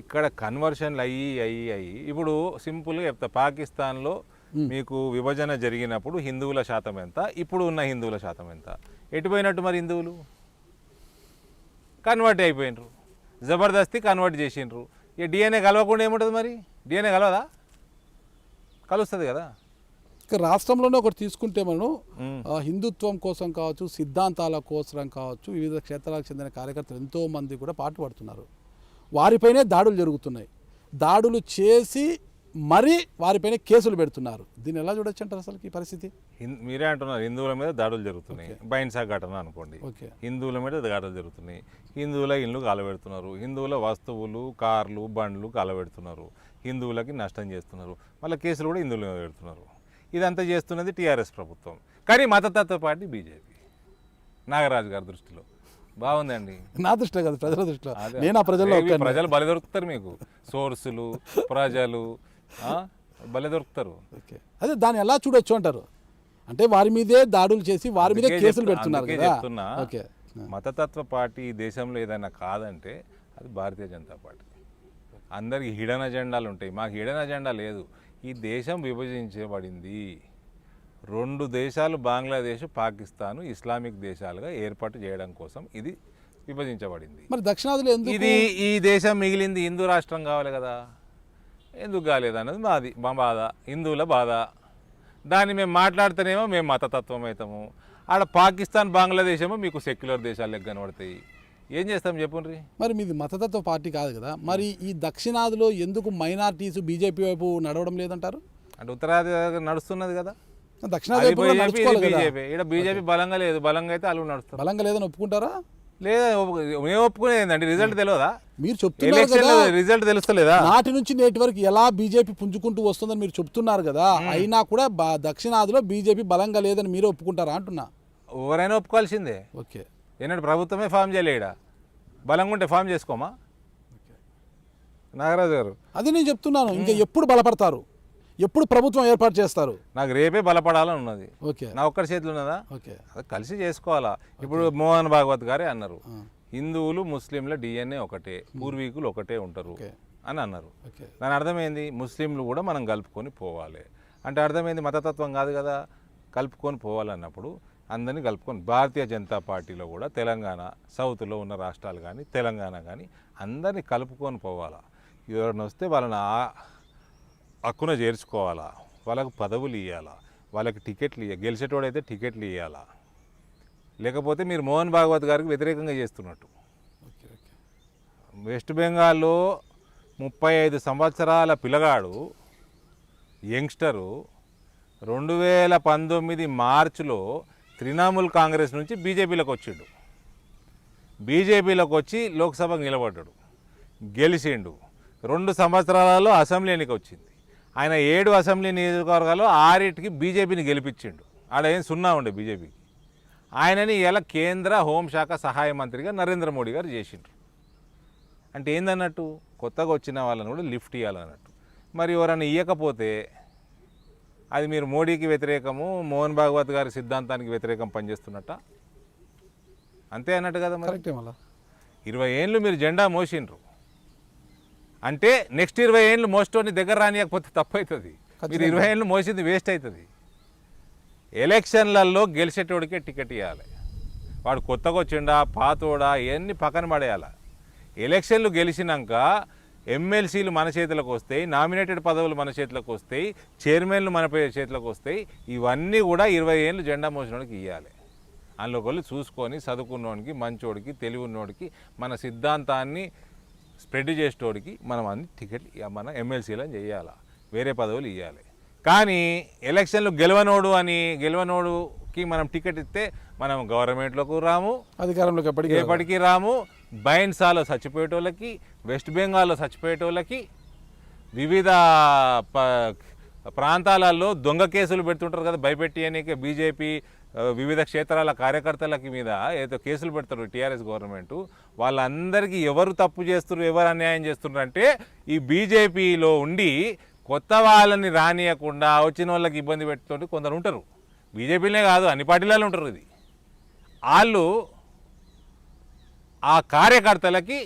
ఇక్కడ కన్వర్షన్లు అయ్యి ఇప్పుడు సింపుల్గా చెప్తా, పాకిస్తాన్లో మీకు విభజన జరిగినప్పుడు హిందువుల శాతం ఎంత, ఇప్పుడు ఉన్న హిందువుల శాతం ఎంత? ఎటుపోయినట్టు మరి హిందువులు? కన్వర్ట్ అయిపోయినరు, జబర్దస్తి కన్వర్ట్ చేసిండ్రు. ఇక డిఎన్ఏ కలవకుండా ఏముంటుంది మరి? డిఎన్ఏ కలవదా? కలుస్తుంది కదా. ఇక రాష్ట్రంలోనే ఒకటి తీసుకుంటే మనం హిందుత్వం కోసం కావచ్చు, సిద్ధాంతాల కోసం కావచ్చు, వివిధ క్షేత్రాలకు చెందిన కార్యకర్తలు ఎంతోమంది కూడా పాటుపడుతున్నారు. వారిపైనే దాడులు జరుగుతున్నాయి, దాడులు చేసి మరి వారిపైన కేసులు పెడుతున్నారు. దీన్ని ఎలా చూడొచ్చు అంటారు అసలు ఈ పరిస్థితి? మీరే అంటున్నారు హిందువుల మీద దాడులు జరుగుతున్నాయి, బైన్సా ఘటన అనుకోండి, హిందువుల మీద దాడులు జరుగుతున్నాయి, హిందువుల ఇళ్ళు కాలబెడుతున్నారు, హిందువుల వస్తువులు, కార్లు, బండ్లు కాలబెడుతున్నారు, హిందువులకి నష్టం చేస్తున్నారు, మళ్ళీ కేసులు కూడా హిందువుల మీద పెడుతున్నారు. ఇదంతా చేస్తున్నది టీఆర్ఎస్ ప్రభుత్వం, కానీ మతతత్వ పార్టీ బీజేపీ. నాగరాజు గారి దృష్టిలో బాగుందండి, నా దృష్టిలో కాదు, ప్రజల దృష్టిలో. నేను ఆ ప్రజలు బలి దొరుకుతారు మీకు, సోర్సులు ప్రజలు బలి దొరుకుతారు. అదే దాన్ని ఎలా చూడొచ్చు అంటారు? అంటే వారి మీదే దాడులు చేసి వారి మీదే కేసులు పెడుతున్నారు కదా. చెప్తున్నా, మతతత్వ పార్టీ ఈ దేశంలో ఏదైనా కాదంటే అది భారతీయ జనతా పార్టీ. అందరికి హిడెన్ అజెండాలు ఉంటాయి, మాకు హిడెన్ అజెండా లేదు. ఈ దేశం విభజించబడింది, 2 దేశాలు బంగ్లాదేశ్, పాకిస్తాన్ ఇస్లామిక్ దేశాలుగా ఏర్పాటు చేయడం కోసం ఇది విభజించబడింది. మరి దక్షిణాదిలో ఎందుకు ఇది ఈ దేశం మిగిలింది హిందూ రాష్ట్రం కావాలి కదా, ఎందుకు కాలేదు అన్నది మా బాధ, హిందువుల బాధ. దాన్ని మేము మాట్లాడితేనేమో మేము మతతత్వం అవుతాము, ఆడ పాకిస్తాన్ బంగ్లాదేశ్ ఏమో మీకు సెక్యులర్ దేశాలు లెక్క కనబడతాయి. ఏం చేస్తాం చెప్పుండ్రి? మరి మీది మతతత్వ పార్టీ కాదు కదా, మరి ఈ దక్షిణాదిలో ఎందుకు మైనారిటీస్ బీజేపీ వైపు నడవడం లేదంటారు? అంటే ఉత్తరాది నడుస్తున్నది కదా, దక్షిణాది బీజేపీ. ఇక్కడ బీజేపీ బలంగా లేదు, బలంగా అయితే వాళ్ళు నడుస్తారు. బలంగా లేదని ఒప్పుకుంటారా? లేదా మేము ఒప్పుకునేదండి, రిజల్ట్ తెలియదా? మీరు చెప్తున్నారు కదా రిజల్ట్ తెలుస్తలేదా? నాటి నుంచి నేటి వరకు ఎలా బీజేపీ పుంజుకుంటూ వస్తుందని మీరు చెప్తున్నారు కదా, అయినా కూడా దక్షిణాదిలో బీజేపీ బలంగా లేదని మీరు ఒప్పుకుంటారా అంటున్నా? ఎవరైనా ఒప్పుకోవాల్సిందే. ఓకే, ఏంటంటే ప్రభుత్వమే ఫామ్ చేయలేడా, బలంగా ఉంటే ఫామ్ చేసుకోమా? నాగరాజు గారు అది నేను చెప్తున్నాను. ఇంకా ఎప్పుడు బలపడతారు, ఎప్పుడు ప్రభుత్వం ఏర్పాటు చేస్తారు? నాకు రేపే బలపడాలని ఉన్నది. ఓకే, నా ఒక్కరి చేతిలో ఉన్నదా? ఓకే, అది కలిసి చేసుకోవాలా. ఇప్పుడు మోహన్ భాగవత్ గారే అన్నారు, హిందువులు ముస్లింల డిఎన్ఏ ఒకటే, పూర్వీకులు ఒకటే ఉంటారు అని అన్నారు. దాని అర్థమైంది ముస్లింలు కూడా మనం కలుపుకొని పోవాలి అంటే అర్థమైంది మతతత్వం కాదు కదా, కలుపుకొని పోవాలన్నప్పుడు అందరినీ కలుపుకొని. భారతీయ జనతా పార్టీలో కూడా తెలంగాణ, సౌత్లో ఉన్న రాష్ట్రాలు కానీ తెలంగాణ కానీ అందరినీ కలుపుకొని పోవాలా. ఎవరైనా వస్తే వాళ్ళని హక్కున చేర్చుకోవాలా, వాళ్ళకు పదవులు ఇవ్వాలా, వాళ్ళకి టికెట్లు గెలిచేటోడైతే టికెట్లు ఇవ్వాలా. లేకపోతే మీరు మోహన్ భాగవత్ గారికి వ్యతిరేకంగా చేస్తున్నట్టు. వెస్ట్ బెంగాల్లో 35 సంవత్సరాల పిల్లగాడు, యంగ్స్టరు 2019 మార్చిలో తృణమూల్ కాంగ్రెస్ నుంచి బీజేపీలోకి వచ్చిండు. బీజేపీలోకి వచ్చి లోక్సభకు నిలబడ్డాడు, గెలిచిండు. 2 సంవత్సరాలలో అసెంబ్లీ ఎన్నిక వచ్చింది. ఆయన 7 అసెంబ్లీ నియోజకవర్గాల్లో 6టికి బీజేపీని గెలిపించిండు. ఆడ ఏం 0 ఉండే బీజేపీకి. ఆయనని ఇలా కేంద్ర హోంశాఖ సహాయ మంత్రిగా నరేంద్ర మోడీ గారు చేసిండ్రు. అంటే ఏందన్నట్టు, కొత్తగా వచ్చిన వాళ్ళని కూడా లిఫ్ట్ ఇవ్వాలన్నట్టు. మరి ఎవరైనా ఇవ్వకపోతే అది మీరు మోడీకి వ్యతిరేకము, మోహన్ భాగవత్ గారి సిద్ధాంతానికి వ్యతిరేకం పనిచేస్తున్నట్ట? అంతే అన్నట్టు కదా మరి. కరెక్టే మళ్ళీ 20 ఏళ్ళు మీరు జెండా మోసిండ్రు అంటే నెక్స్ట్ 20 ఏళ్ళు మోస్టోని దగ్గర రానియకపోతే తప్పు అవుతుంది. మీరు 20 ఏళ్ళు మోసింది వేస్ట్ అవుతుంది. ఎలక్షన్లలో గెలిచేటోడికే టికెట్ ఇవ్వాలి. వాడు కొత్తగా వచ్చిండా పాతోడా ఇవన్నీ పక్కన పడేయాలి. ఎలక్షన్లు గెలిచినాక ఎమ్మెల్సీలు మన చేతులకు వస్తాయి, నామినేటెడ్ పదవులు మన చేతులకు వస్తాయి, చైర్మన్లు మన చేతులకు వస్తాయి. ఇవన్నీ కూడా 20 ఏళ్ళు జెండా మోసినోడికి ఇవ్వాలి. అందులో వాళ్ళు చూసుకొని చదువుకున్నోడికి, మంచోడికి, తెలివి ఉన్నోడికి, మన సిద్ధాంతాన్ని స్ప్రెడ్ చేసేటోడికి మనం అన్ని టికెట్ మన ఎమ్మెల్సీలను చేయాలి, వేరే పదవులు ఇవ్వాలి. కానీ ఎలక్షన్లు గెలవనోడుకి మనం టికెట్ ఇస్తే మనం గవర్నమెంట్లోకి రాము, అధికారంలోకి ఎప్పటికీ రాము. బైన్సాలో చచ్చిపోయేటోళ్ళకి, వెస్ట్ బెంగాల్లో చచ్చిపోయేటోళ్ళకి, వివిధ ప్రాంతాలలో దొంగ కేసులు పెడుతుంటారు కదా భయపెట్టి అనేక బీజేపీ వివిధ క్షేత్రాల కార్యకర్తలకి మీద ఏదో కేసులు పెడతారు టీఆర్ఎస్ గవర్నమెంట్. వాళ్ళందరికీ ఎవరు తప్పు చేస్తున్నారు, ఎవరు అన్యాయం చేస్తున్నారు అంటే ఈ బీజేపీలో ఉండి కొత్త వాళ్ళని రానియకుండా వచ్చిన వాళ్ళకి ఇబ్బంది పెడుతుంటే కొందరు ఉంటారు. బీజేపీలే కాదు, అన్ని పార్టీలలో ఉంటారు. ఇది వాళ్ళు ఆ కార్యకర్తలకి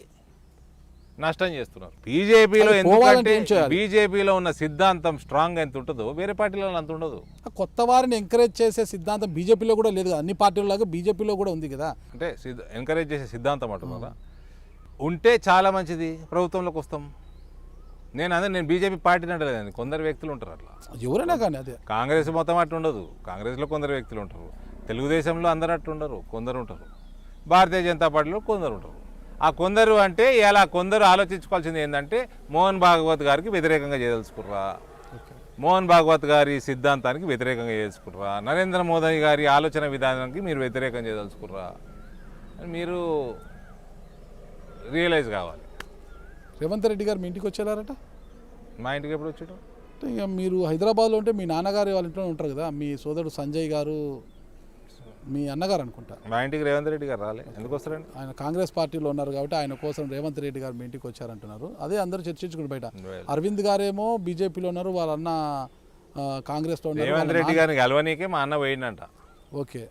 నష్టం చేస్తున్నారు. బీజేపీలో ఎందుకంటే బీజేపీలో ఉన్న సిద్ధాంతం స్ట్రాంగ్ ఎంత ఉంటుందో వేరే పార్టీలలో అంత ఉండదు. కొత్త వారిని ఎంకరేజ్ చేసే సిద్ధాంతం బీజేపీలో కూడా లేదు కదా, అన్ని పార్టీలలాగా బీజేపీలో కూడా ఉంది కదా. అంటే ఎంకరేజ్ చేసే సిద్ధాంతం అంటున్నారా? ఉంటే చాలా మంచిది, ప్రభుత్వంలోకి వస్తాం. నేను బీజేపీ పార్టీని అంటలేదండి, కొందరు వ్యక్తులు ఉంటారు అట్లా. ఎవరైనా కానీ అదే కాంగ్రెస్ మొత్తం అట్టు ఉండదు. కాంగ్రెస్లో కొందరు వ్యక్తులు ఉంటారు, తెలుగుదేశంలో అందరు అట్టు ఉండరు, కొందరు ఉంటారు. భారతీయ జనతా పార్టీలో కొందరు ఉంటారు. ఆ కొందరు అంటే ఇలా కొందరు ఆలోచించుకోవాల్సింది ఏంటంటే మోహన్ భాగవత్ గారికి వ్యతిరేకంగా చేయదలుచుకుర్రా, మోహన్ భాగవత్ గారి సిద్ధాంతానికి వ్యతిరేకంగా చేసుకుర్రా, నరేంద్ర మోదీ గారి ఆలోచన విధానానికి మీరు వ్యతిరేకం చేయదలుచుకుర్రా అని మీరు రియలైజ్ కావాలి. రేవంత్ రెడ్డి గారు మీ ఇంటికి వచ్చేలారట? మా ఇంటికి ఎప్పుడు వచ్చాడు? ఇక మీరు హైదరాబాద్లో ఉంటే మీ నాన్నగారు వాళ్ళ ఇంట్లో ఉంటారు కదా, మీ సోదరుడు సంజయ్ గారు, మీ అన్నగారు అనుకుంటా. మా ఇంటికి రేవంత్ రెడ్డి గారు రాలే, ఎందుకు వస్తారండి? ఆయన కాంగ్రెస్ పార్టీలో ఉన్నారు కాబట్టి ఆయన కోసం రేవంత్ రెడ్డి గారు మీ ఇంటికి వచ్చారంటున్నారు. అదే అందరూ చర్చించుకుని బయట. అరవింద్ గారేమో బీజేపీలో ఉన్నారు, వాళ్ళ అన్న కాంగ్రెస్లో ఉన్నారు. రేవంత్ రెడ్డి గారిని కలవనీకే మా అన్న పోయిందంట. ఓకే,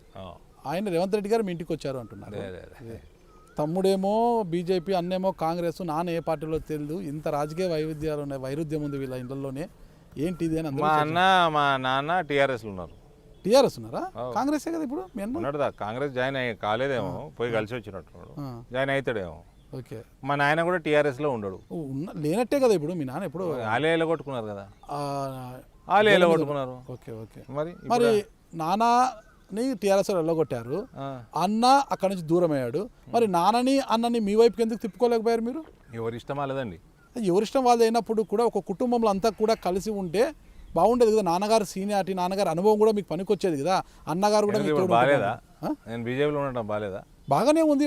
ఆయన రేవంత్ రెడ్డి గారు మీ ఇంటికి వచ్చారు అంటున్నారు. తమ్ముడేమో బీజేపీ, అన్నేమో కాంగ్రెస్, నాన్న ఏ పార్టీలో తెలియదు. ఇంత రాజకీయ వైవిధ్యాలు ఉన్నాయి, వైరుధ్యం ఉంది వీళ్ళ ఇళ్లలోనే, ఏంటి ఇది అని. మా అన్న మా నాన్న టీఆర్ఎస్లో ఉన్నారు. టీఆర్ఎస్ ఉన్నారా? కాంగ్రెసే కదా ఇప్పుడు మీ అన్న? ఉన్నాడు, కాంగ్రెస్ జాయిన్ అయ్యి కాలేదేమో, పోయి కలిసి వచ్చినట్టు జాయిన్ అవుతాడేమో. ఓకే, మా నాయన కూడా టీఆర్ఎస్లో ఉండడు. లేనట్టే కదా ఇప్పుడు మీ నాన్న ఎప్పుడు ఆలయాలో కొట్టుకున్నారు కదా, ఆలయాలో కొట్టుకున్నారు. ఓకే ఓకే, మరి నాన్నని టీఆర్ఎస్ వెళ్ళగొట్టారు, అన్న అక్కడి నుంచి దూరం అయ్యాడు. మరి నాన్నని అన్నని మీ వైపుకి ఎందుకు తిప్పుకోలేకపోయారు మీరు? ఎవరి ఇష్టం లేదండి, ఎవరిష్టం వాళ్ళు అయినప్పుడు కూడా ఒక కుటుంబంలో అంతా కూడా కలిసి ఉంటే బాగుండేది కదా. నాన్నగారు సీనియారిటీ, నాన్నగారు అనుభవం కూడా మీకు పనికొచ్చేది కదా. అన్నగారు కూడా బాగాలేదా? నేను బీజేపీలో ఉండటం బాగాలేదా? బాగానే ఉంది.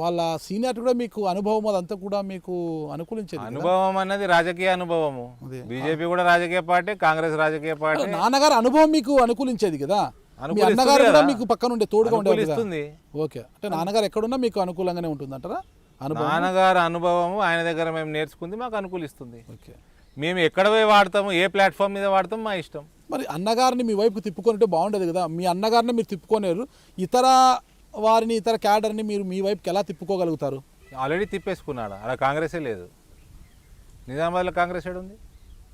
వాళ్ళ సీనియారిటీ కూడా మీకు అనుభవం అదంతా కూడా మీకు అనుకూలించేది. అనుభవం అన్నది రాజకీయ అనుభవము. బీజేపీ కూడా రాజకీయ పార్టీ, కాంగ్రెస్ రాజకీయ పార్టీ. నాన్నగారు అనుభవం మీకు అనుకూలించేది కదా, అన్నగారు కూడా మీకు పక్కన ఉండే తోడుగా ఉండేది. ఓకే, అంటే నాన్నగారు ఎక్కడున్నా మీకు అనుకూలంగానే ఉంటుంది అంటారా? నాన్నగారు అనుభవము ఆయన దగ్గర మేము నేర్చుకుంది మాకు అనుకూలిస్తుంది. ఓకే, మేము ఎక్కడ పోయి వాడతాము, ఏ ప్లాట్ఫామ్ మీద వాడతాం మా ఇష్టం. మరి అన్నగారిని మీ వైపుకి తిప్పుకుంటే బాగుండేది కదా. మీ అన్నగారిని మీరు తిప్పుకోలేరు, ఇతర వారిని, ఇతర క్యాడర్ని మీరు మీ వైపుకి ఎలా తిప్పుకోగలుగుతారు? ఆల్రెడీ తిప్పేసుకున్నాడు, అలా కాంగ్రెసే లేదు. నిజామాబాద్లో కాంగ్రెస్ ఏడు ఉంది?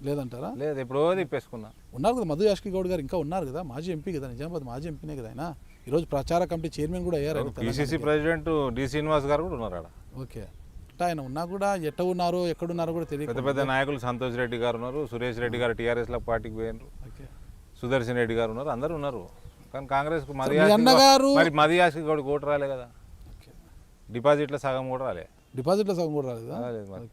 లేదంటారా? లేదు, ఎప్పుడో తిప్పేసుకున్నా. ఉన్నారు కదా మధు యాష్కి గౌడ్ గారు, ఇంకా ఉన్నారు కదా, మాజీ ఎంపీ కదా, నిజామాబాద్ మాజీ ఎంపీనే కదా ఆయన. ఈరోజు ప్రచార కమిటీ చైర్మన్ కూడా అయ్యారు. పిసిసి ప్రెసిడెంట్ డి శ్రీనివాస్ గారు కూడా ఉన్నారు ఆడ. ఓకే, అంటే ఆయన ఉన్నా కూడా ఎట్ట ఉన్నారో ఎక్కడున్నారో కూడా తెలియదు. పెద్ద పెద్ద నాయకులు సంతోష్ రెడ్డి గారు ఉన్నారు, సురేష్ రెడ్డి గారు టీఆర్ఎస్లో పార్టీకి పోయినారు, సుదర్శన్ రెడ్డి గారు ఉన్నారు, అందరూ ఉన్నారు. కానీ కాంగ్రెస్ మదియాసి కూడా ఓటు రాలే కదా, డిపాజిట్లో సగం కూడా రాలే. డిపాజిట్లో సగం కూడా రాలేదా?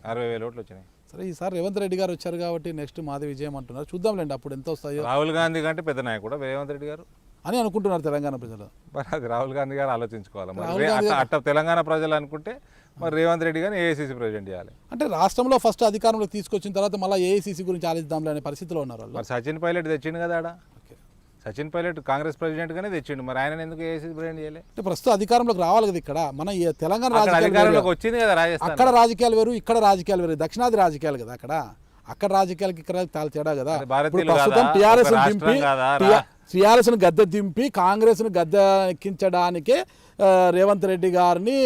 60,000 ఓట్లు వచ్చినాయి. సరే, ఈసారి రేవంత్ రెడ్డి గారు వచ్చారు కాబట్టి నెక్స్ట్ మాది విజయం అంటున్నారు. చూద్దాంలేండి అప్పుడు ఎంత వస్తాయో. రాహుల్ గాంధీ కంటే పెద్ద నాయకుడు రేవంత్ రెడ్డి గారు అని అనుకుంటున్నారు తెలంగాణ ప్రజలు. మరి అది రాహుల్ గాంధీ గారు ఆలోచించుకోవాలి. అట్ట తెలంగాణ ప్రజలు అనుకుంటే మరి రేవంత్ రెడ్డి గారిని ఏఐసీసీ ప్రెసిడెంట్ చేయాలి. అంటే రాష్ట్రంలో ఫస్ట్ అధికారంలో తీసుకొచ్చిన తర్వాత మళ్ళీ ఏఐసీసీ గురించి ఆలోచిద్దాంలే అనే పరిస్థితిలో ఉన్నారు వాళ్ళు. మరి సచిన్ పైలట్ తెచ్చిండు కదా ఆడ. సచిన్ పైలట్ కాంగ్రెస్ ప్రెసిడెంట్గానే తెచ్చిండు, మరి ఆయన ఎందుకు ఏఐసీసీ ప్రెసిడెంట్ చేయాలి? అంటే ప్రస్తుతం అధికారంలోకి రావాలి కదా. ఇక్కడ మన తెలంగాణ అధికారంలోకి వచ్చింది కదా రాజస్థాన్. అక్కడ రాజకీయాలు వేరు, ఇక్కడ రాజకీయాలు వేరు, దక్షిణాది రాజకీయాలు కదా అక్కడ. అక్కడ రాజకీయాలకి ఇక్కడ చాలా తేడా కదా. అది భారతీయులు ఇప్పుడు ప్రస్తుతం కాదా? టీఆర్ఎస్ ఒక దింపి రాష్ట్రం కాదా? టీఆర్ఎస్ ను గద్దె దింపి కాంగ్రెస్ ను గద్దె ఎక్కించడానికే రేవంత్ రెడ్డి గారిని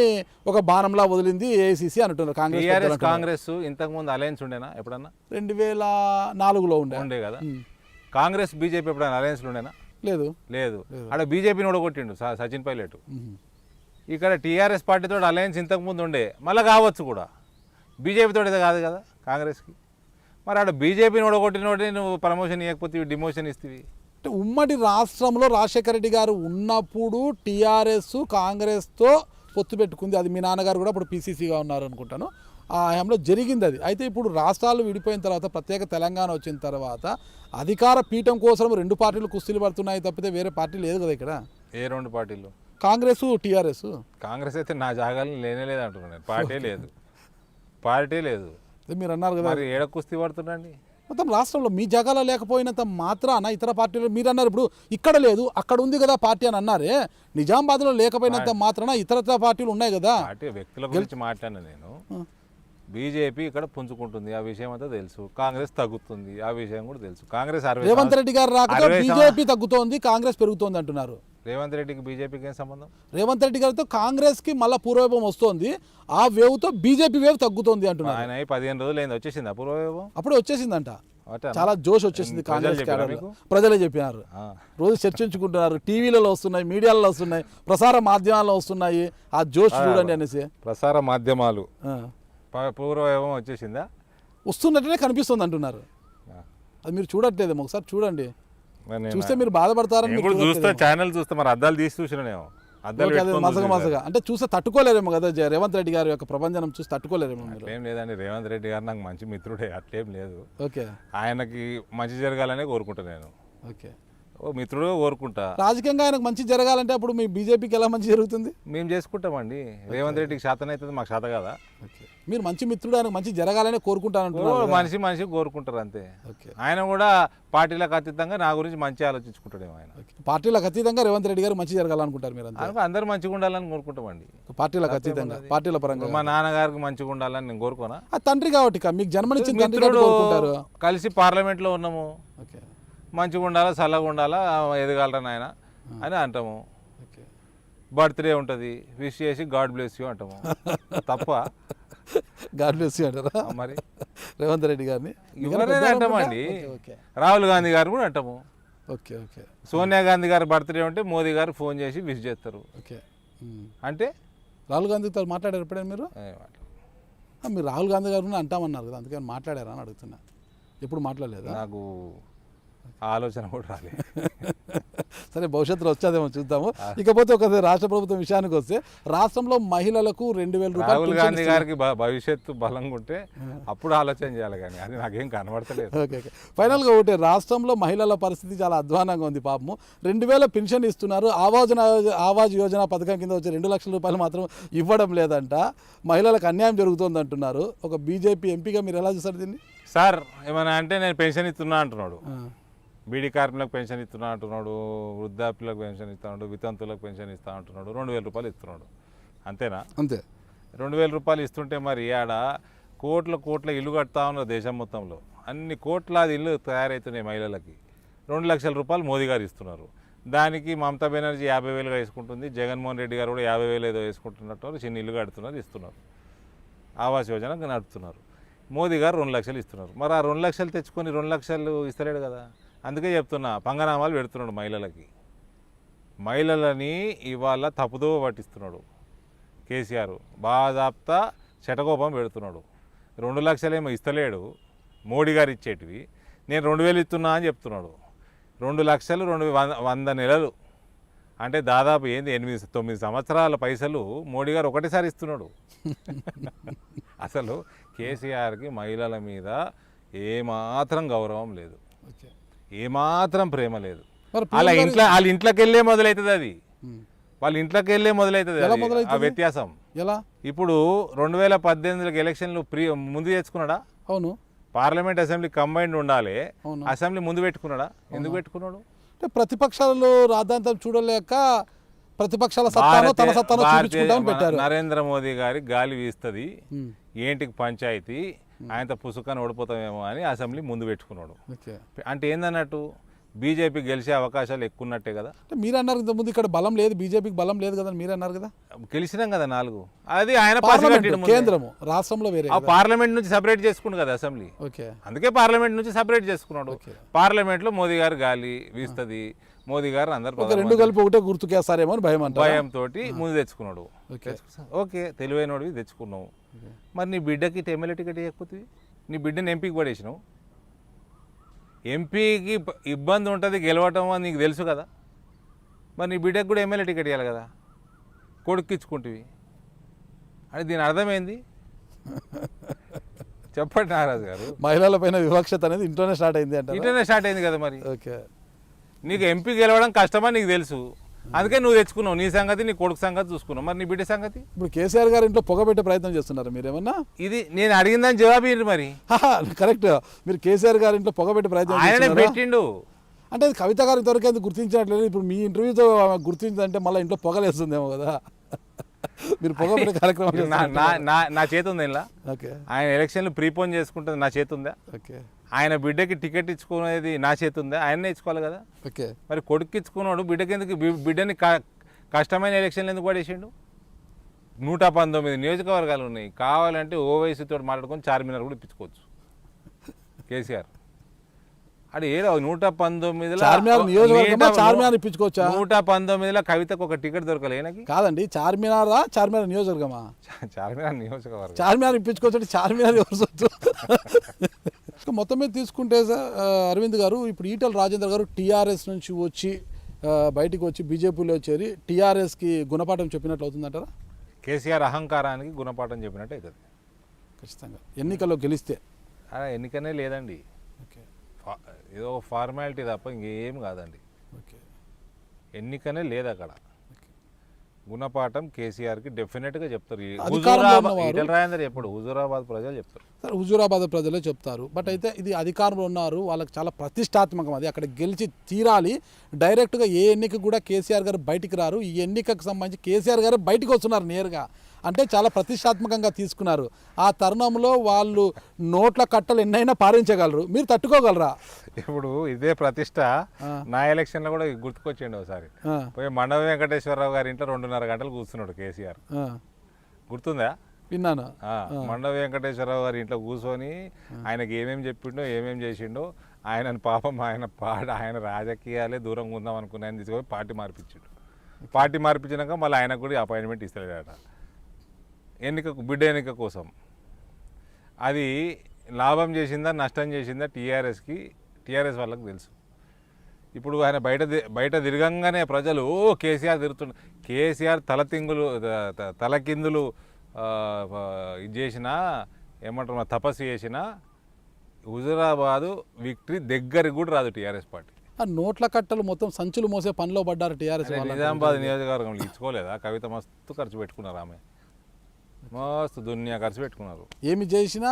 ఒక బాణంలా వదిలింది ఏఐసిసి అంటున్నారు. టీఆర్ఎస్ కాంగ్రెస్ ఇంతకుముందు అలయన్స్ ఉండేనా ఎప్పుడన్నా? 2004లో ఉండే కదా. కాంగ్రెస్ బీజేపీ ఎప్పుడైనా అలయన్స్లు ఉండేనా? లేదు. అక్కడ బీజేపీని ఓడగొట్టిండు సచిన్ పైలట్. ఇక్కడ టీఆర్ఎస్ పార్టీతో అలయన్స్ ఇంతకుముందు ఉండే, మళ్ళీ కావచ్చు కూడా. బీజేపీతో అయితే కాదు కదా కాంగ్రెస్కి. మరి అక్కడ బీజేపీని ఓడగొట్టినోటి నువ్వు ప్రమోషన్ ఇవ్వకపోతే డిమోషన్ ఇస్తేవి. అంటే ఉమ్మడి రాష్ట్రంలో రాజశేఖర రెడ్డి గారు ఉన్నప్పుడు టీఆర్ఎస్ కాంగ్రెస్తో పొత్తు పెట్టుకుంది. అది మీ నాన్నగారు కూడా అప్పుడు పీసీసీగా ఉన్నారు అనుకుంటాను. ఆ హయాంలో జరిగింది అది. అయితే ఇప్పుడు రాష్ట్రాలు విడిపోయిన తర్వాత ప్రత్యేక తెలంగాణ వచ్చిన తర్వాత అధికార పీఠం కోసం రెండు పార్టీలు కుస్తీలు పడుతున్నాయి తప్పితే వేరే పార్టీ లేదు కదా ఇక్కడ. ఏ రెండు పార్టీలు? కాంగ్రెస్ టీఆర్ఎస్. కాంగ్రెస్ అయితే నా జాగాలు లేనే లేదు అంటున్నాను. పార్టీ లేదు మీరు అన్నారు కదా. మరి ఏడ కుస్తీ పడుతుండండి? మొత్తం రాష్ట్రంలో మీ జగాలో లేకపోయినంత మాత్రాన ఇతర పార్టీలు మీరు అన్నారు ఇప్పుడు ఇక్కడ లేదు అక్కడ ఉంది కదా పార్టీ అని అన్నారే. నిజామాబాద్లో లేకపోయినంత మాత్రాన ఇతర పార్టీలు ఉన్నాయి కదా. పార్టీ వ్యక్తుల గురించి మాట్లాడినా నేను. బీజేపీ ఇక్కడ పుంజుకుంటుంది, ఆ విషయం అంతా తెలుసు. కాంగ్రెస్ తగ్గుతుంది, ఆ విషయం కూడా తెలుసు. కాంగ్రెస్ రేవంత్ రెడ్డి గారు రాక బీజేపీ తగ్గుతోంది, కాంగ్రెస్ పెరుగుతోంది అంటున్నారు. రేవంత్ రెడ్డికి బీజేపీకి ఏం సంబంధం? రేవంత్ రెడ్డి గారితో కాంగ్రెస్కి మళ్ళీ పూర్వవైభవం వస్తోంది, ఆ వేవ్తో బీజేపీ వేవ్ తగ్గుతోంది అంటున్నారు. ఆయన 15 రోజులు అయింది, వచ్చేసింది పూర్వవైభవం. అప్పుడే వచ్చేసిందంట, చాలా జోష్ వచ్చేసింది కాంగ్రెస్. ప్రజలే చెప్పినారు, రోజు చర్చించుకుంటున్నారు, టీవీలలో వస్తున్నాయి, మీడియాలలో వస్తున్నాయి, ప్రసార మాధ్యమాల్లో వస్తున్నాయి. ఆ జోష్ చూడండి అనేసి. ప్రసార మాధ్యమాలు పూర్వవైభవం వచ్చేసిందా? వస్తున్నట్టునే కనిపిస్తుంది అంటున్నారు. అది మీరు చూడట్లేదేమో, ఒకసారి చూడండి. చూస్తే మీరు బాధపడతారని చూస్తా, ఛానల్ చూస్తే మరి అద్దాలు తీసి చూసినానేమో. మసగ అంటే చూస్తే తట్టుకోలేరేమో కదా. రేవంత్ రెడ్డి గారి యొక్క ప్రభంజనం చూసి తట్టుకోలేరేమో. ఏం లేదండి, రేవంత్ రెడ్డి గారు నాకు మంచి మిత్రుడే, అట్లేం లేదు. ఓకే, ఆయనకి మంచి జరగాలనే కోరుకుంటా నేను. ఓకే, ఓ మిత్రుడుగా కోరుకుంటా. రాజకీయంగా ఆయనకు మంచి జరగాలంటే అప్పుడు మీ బీజేపీకి ఎలా మంచి జరుగుతుంది? మేము చేసుకుంటామండి. రేవంత్ రెడ్డికి శాతం అవుతుంది, మాకు శాత కదా. మీరు మంచి మిత్రుడు, ఆయనకు మంచి జరగాలనే కోరుకుంటాను. మనిషి కోరుకుంటారు అంతే. ఆయన కూడా పార్టీలకు అతీతంగా నా గురించి మంచి ఆలోచించుకుంటాడేమో. ఆయన పార్టీలకు అతీతంగా రేవంత్ రెడ్డి గారు మంచి జరగాలనుకుంటారు మీరు? అందరూ మంచిగా ఉండాలని కోరుకుంటామండి. పార్టీలకు అతీతంగా, పార్టీల పరంగా. మా నాన్నగారికి మంచిగా ఉండాలని నేను కోరుకోనా? ఆ తండ్రి కాబట్టి మీకు జన్మనిచ్చిన తండ్రి కోరుకుంటారు. కలిసి పార్లమెంట్లో ఉన్నాము, మంచిగా ఉండాలా, చల్లగా ఉండాలా, ఎదగాలరా నాయన అని అంటాము. బర్త్డే ఉంటుంది, విష్ చేసి గాడ్ బ్లెస్ యూ అంటాము. తప్ప గాడ్ బ్లెస్ యూ అంటారా? మరి రేవంత్ రెడ్డి గారిని ఎవరైనా అంటామండి. రాహుల్ గాంధీ గారు కూడా అంటాము. Okay, okay. సోనియా గాంధీ గారు బర్త్డే ఉంటే మోదీ గారు ఫోన్ చేసి విష్ చేస్తారు. ఓకే, అంటే రాహుల్ గాంధీతో మాట్లాడారు ఎప్పుడైనా మీరు? మీరు రాహుల్ గాంధీ గారు అంటామన్నారు కదా, అందుకని మాట్లాడారా అని అడుగుతున్నా. ఎప్పుడు మాట్లాడలేదా? నాకు ఆలోచన కూడా రాలేదు. సరే, భవిష్యత్తులో వచ్చేదేమో చూద్దాము. ఇకపోతే ఒక రాష్ట్ర ప్రభుత్వం విషయానికి వస్తే, రాష్ట్రంలో మహిళలకు 2000 రూపాయలు. రాహుల్ గాంధీ గారికి భవిష్యత్తు బలంగా ఉంటే అప్పుడు ఆలోచన చేయాలి, కానీ అది నాకేం కనబడతలేదు. ఓకే, ఫైనల్గా ఒకటే, రాష్ట్రంలో మహిళల పరిస్థితి చాలా అధ్వానంగా ఉంది. పాపము 2000 పెన్షన్ ఇస్తున్నారు, ఆవాజ్ యోజన పథకం కింద వచ్చే 2 లక్షల రూపాయలు మాత్రం ఇవ్వడం లేదంట. మహిళలకు అన్యాయం జరుగుతుంది అంటున్నారు. ఒక బీజేపీ ఎంపీగా మీరు ఎలా చూస్తారు దీన్ని? సార్ ఏమైనా అంటే నేను పెన్షన్ ఇస్తున్నా అంటున్నాడు, బీడీ కార్మికులకు పెన్షన్ ఇస్తున్నా అంటున్నాడు, వృద్ధాప్యులకు పెన్షన్ ఇస్తున్నాడు, వితంతులకు పెన్షన్ ఇస్తా అంటున్నాడు, 2000 రూపాయలు ఇస్తున్నాడు. అంతేనా? అంతే. 2000 రూపాయలు ఇస్తుంటే మరి ఆడ కోట్ల ఇల్లు కడతా ఉన్నారు దేశం మొత్తంలో. అన్ని కోట్లాది ఇల్లు తయారవుతున్నాయి మహిళలకి. 2 లక్షల రూపాయలు మోదీ గారు ఇస్తున్నారు. దానికి మమతా బెనర్జీ 50,000గా వేసుకుంటుంది, జగన్మోహన్ రెడ్డి గారు కూడా 50,000 ఏదో వేసుకుంటున్నట్టు చిన్న ఇల్లు కడుతున్నారు, ఇస్తున్నారు. ఆవాస్ యోజన నడుపుతున్నారు. మోదీ గారు 2 లక్షలు ఇస్తున్నారు. మరి ఆ 2 లక్షలు తెచ్చుకొని 2 లక్షలు ఇస్తలేడు కదా. అందుకే చెప్తున్నా, పంగనామాలు పెడుతున్నాడు మహిళలకి. మహిళలని ఇవాళ తప్పుదో పట్టిస్తున్నాడు కేసీఆర్. బాజాప్తా శటకోపం పెడుతున్నాడు. 2 లక్షలేమో ఇస్తలేడు మోడీ గారు ఇచ్చేటివి, నేను 2000 ఇస్తున్నా అని చెప్తున్నాడు. 2 లక్షలు 100 నెలలు అంటే దాదాపు ఏంది 8-9 సంవత్సరాల పైసలు మోడీ గారు ఒకటేసారి ఇస్తున్నాడు. అసలు కేసీఆర్కి మహిళల మీద ఏమాత్రం గౌరవం లేదు, ఏమాత్రం ప్రేమ లేదు. వాళ్ళ ఇంట్లోకి వెళ్ళే మొదలవుతుంది అది, వాళ్ళ ఇంట్లోకి వెళ్ళే మొదలవుతుంది ఆ వ్యత్యాసం. ఎలా? ఇప్పుడు 2018 ఎలక్షన్లు ముందు తెచ్చుకున్నాడా? అవును. పార్లమెంట్ అసెంబ్లీ కంబైన్డ్ ఉండాలి, అసెంబ్లీ ముందు పెట్టుకున్నాడా? ఎందుకు పెట్టుకున్నాడు? ప్రతిపక్షాలు రాద్ధాంతం చూడలేక ప్రతిపక్షాల సత్తాను తన సత్తాను చూపించుకుంటామని పెట్టారు. నరేంద్ర మోదీ గారి గాలి వీస్తుంది, ఏంటికి పంచాయతీ, ఆయనతో పుసుకాన్ని ఓడిపోతామేమో అని అసెంబ్లీ ముందు పెట్టుకున్నాడు. ఓకే. అంటే ఏందన్నట్టు బీజేపీ గెలిచే అవకాశాలు ఎక్కువ ఉన్నట్టే కదా. అంటే మీరు అన్నారు ఇంతకుముందు ఇక్కడ బలం లేదు, బీజేపీకి బలం లేదు కదా మీరు అన్నారు కదా. గెలిచినాం కదా 4. అది ఆయన పార్లమెంట్ కేంద్రము రాష్ట్రంలో వేరే ఆ పార్లమెంట్ నుంచి సపరేట్ చేసుకున్నాడు కదా అసెంబ్లీ. ఓకే. అందుకే పార్లమెంట్ నుంచి సపరేట్ చేసుకున్నాడు. ఓకే. పార్లమెంట్లో మోదీ గారు గాలి వీస్తుంది, మోదీ గారు అందరు రెండు కలిపి ఒకటే గుర్తుకేస్తారేమో అని భయం అంటే భయంతో ముందు తెచ్చుకున్నాడు. ఓకే, తెలివైనోడివి తెచ్చుకున్నావు. మరి నీ బిడ్డకి ఎమ్మెల్యే టికెట్ ఇవ్వకపోతే నీ బిడ్డని ఎంపీకి పడేసినావు. ఎంపీకి ఇబ్బంది ఉంటుంది గెలవటం అని నీకు తెలుసు కదా. మరి నీ బిడ్డకు కూడా ఎమ్మెల్యే టికెట్ ఇవ్వాలి కదా, కొడుక్కిచ్చుకుంటువి. అని దీని అర్థమైంది చెప్పండి నాగరాజు గారు. మహిళల పైన వివక్షత అనేది ఇంట్లోనే స్టార్ట్ అయింది అంటే ఇంటర్నే స్టార్ట్ అయింది కదా. మరి ఓకే, నీకు ఎంపీ గెలవడం కష్టమని నీకు తెలుసు, అందుకే నువ్వు తెచ్చుకున్నావు. నీ సంగతి నీ కొడుకు సంగతి చూసుకున్నావు. మరి నీ బిడ్డ సంగతి ఇప్పుడు కేసీఆర్ గారు ఇంట్లో పొగబెట్టే ప్రయత్నం చేస్తున్నారు మీరేమన్నా? ఇది నేను అడిగిందని జవాబు ఇయ్యండి. మరి కరెక్ట్, మీరు కేసీఆర్ గారి ఇంట్లో పొగబెట్టే ప్రయత్నం ఆయనే చేస్తున్నారా? పెట్టిండు. అంటే అది కవిత గారు ఇంతవరకు ఎందుకు గుర్తించినట్లేదు. ఇప్పుడు మీ ఇంటర్వ్యూతో గుర్తించంటే మళ్ళీ ఇంట్లో పొగలేస్తుందేమో కదా. మీరు పొగబెట్టే కార్యక్రమం నా చేతి ఉంది ఇలా. ఓకే. ఆయన ఎలక్షన్లు ప్రీపోన్ చేసుకుంటుంది, నా చేతి ఉందా? ఓకే. ఆయన బిడ్డకి టికెట్ ఇచ్చుకునేది నా చేతి ఉందా? ఆయన్నే ఇచ్చుకోవాలి కదా. ఓకే. మరి కొడుకు ఇచ్చుకున్నాడు, బిడ్డకి ఎందుకు బిడ్డని కష్టమైన ఎలక్షన్లు ఎందుకు పడేసిండు? 119 నియోజకవర్గాలు ఉన్నాయి. కావాలంటే ఓవైసీతో మాట్లాడుకొని చార్మినార్ కూడా ఇప్పించుకోవచ్చు కేసీఆర్. అది ఏదో 119లో చార్మినార్ ఇప్పించుకోవచ్చా? 119లో కవితకు ఒక టికెట్ దొరకలేనకి కాదండి. చార్మినార్ నియోజకవర్గమా? చార్మినార్ నియోజకవర్గం. చార్మినార్ ఇప్పించుకోవచ్చు. చార్మినార్ మొత్తం మీద తీసుకుంటే సార్ అరవింద్ గారు, ఇప్పుడు ఈటల రాజేందర్ గారు టీఆర్ఎస్ నుంచి వచ్చి బయటికి వచ్చి బీజేపీలో చేరి టీఆర్ఎస్కి గుణపాఠం చెప్పినట్లు అవుతుందంటారా? కేసీఆర్ అహంకారానికి గుణపాఠం చెప్పినట్టు అవుతుంది ఖచ్చితంగా. ఎన్నికల్లో గెలిస్తే ఎన్నికనే లేదండి. ఓకే. ఏదో ఫార్మాలిటీ తప్ప ఇంకేం కాదండి. ఓకే. ఎన్నికనే లేదు అక్కడ. గుణపాఠం కేసీఆర్కి డెఫినెట్గా చెప్తారు. ఈటల రాజేందర్ ఎప్పుడు హుజూరాబాద్ ప్రజలు చెప్తారు. సార్ హుజూరాబాద్ ప్రజలే చెప్తారు. బట్ అయితే ఇది అధికారంలో ఉన్నారు, వాళ్ళకి చాలా ప్రతిష్టాత్మకం. అది అక్కడ గెలిచి తీరాలి. డైరెక్ట్గా ఏ ఎన్నిక కూడా కేసీఆర్ గారు బయటికి రారు. ఈ ఎన్నికకు సంబంధించి కేసీఆర్ గారు బయటకు వస్తున్నారు నేరుగా. అంటే చాలా ప్రతిష్టాత్మకంగా తీసుకున్నారు. ఆ తరుణంలో వాళ్ళు నోట్ల కట్టలు ఎన్నైనా పారించగలరు, మీరు తట్టుకోగలరా? ఇప్పుడు ఇదే ప్రతిష్ట నా ఎలక్షన్లో కూడా గుర్తుకొచ్చిండు ఒకసారి. పోయి మండవ వెంకటేశ్వరరావు గారి ఇంట్లో 2.5 గంటలు కూర్చున్నాడు కేసీఆర్. గుర్తుందా? విన్నాను. మండవ వెంకటేశ్వరరావు గారి ఇంట్లో కూర్చొని ఆయనకి ఏమేమి చెప్పిండో ఏమేమి చేసిండో, ఆయన పాపం ఆయన రాజకీయాలే దూరంగా ఉందాం అనుకున్న ఆయన తీసుకొని పార్టీ మార్పించిండు. పార్టీ మార్పించినాక మళ్ళీ ఆయనకు కూడా అపాయింట్మెంట్ ఇస్తలేడట బిడ్డ ఎన్నిక కోసం. అది లాభం చేసిందా నష్టం చేసిందా టీఆర్ఎస్ వాళ్ళకి తెలుసు. ఇప్పుడు ఆయన బయట తిరగంగానే ప్రజలు కేసీఆర్ తిరుగుతుండ, కేసీఆర్ తలకిందులు ఇది చేసినా ఏమంటారు తపస్సు చేసినా హుజూరాబాదు విక్టరీ దగ్గరికి కూడా రాదు టీఆర్ఎస్ పార్టీ. ఆ నోట్ల కట్టలు మొత్తం సంచులు మోసే పనిలో పడ్డారు టీఆర్ఎస్. నిజామాబాద్ నియోజకవర్గంలో ఇచ్చుకోలేదా? కవిత మస్తు ఖర్చు పెట్టుకున్నారు, ఆమె మస్తు దునియా ఖర్చు పెట్టుకున్నారు. ఏమి చేసినా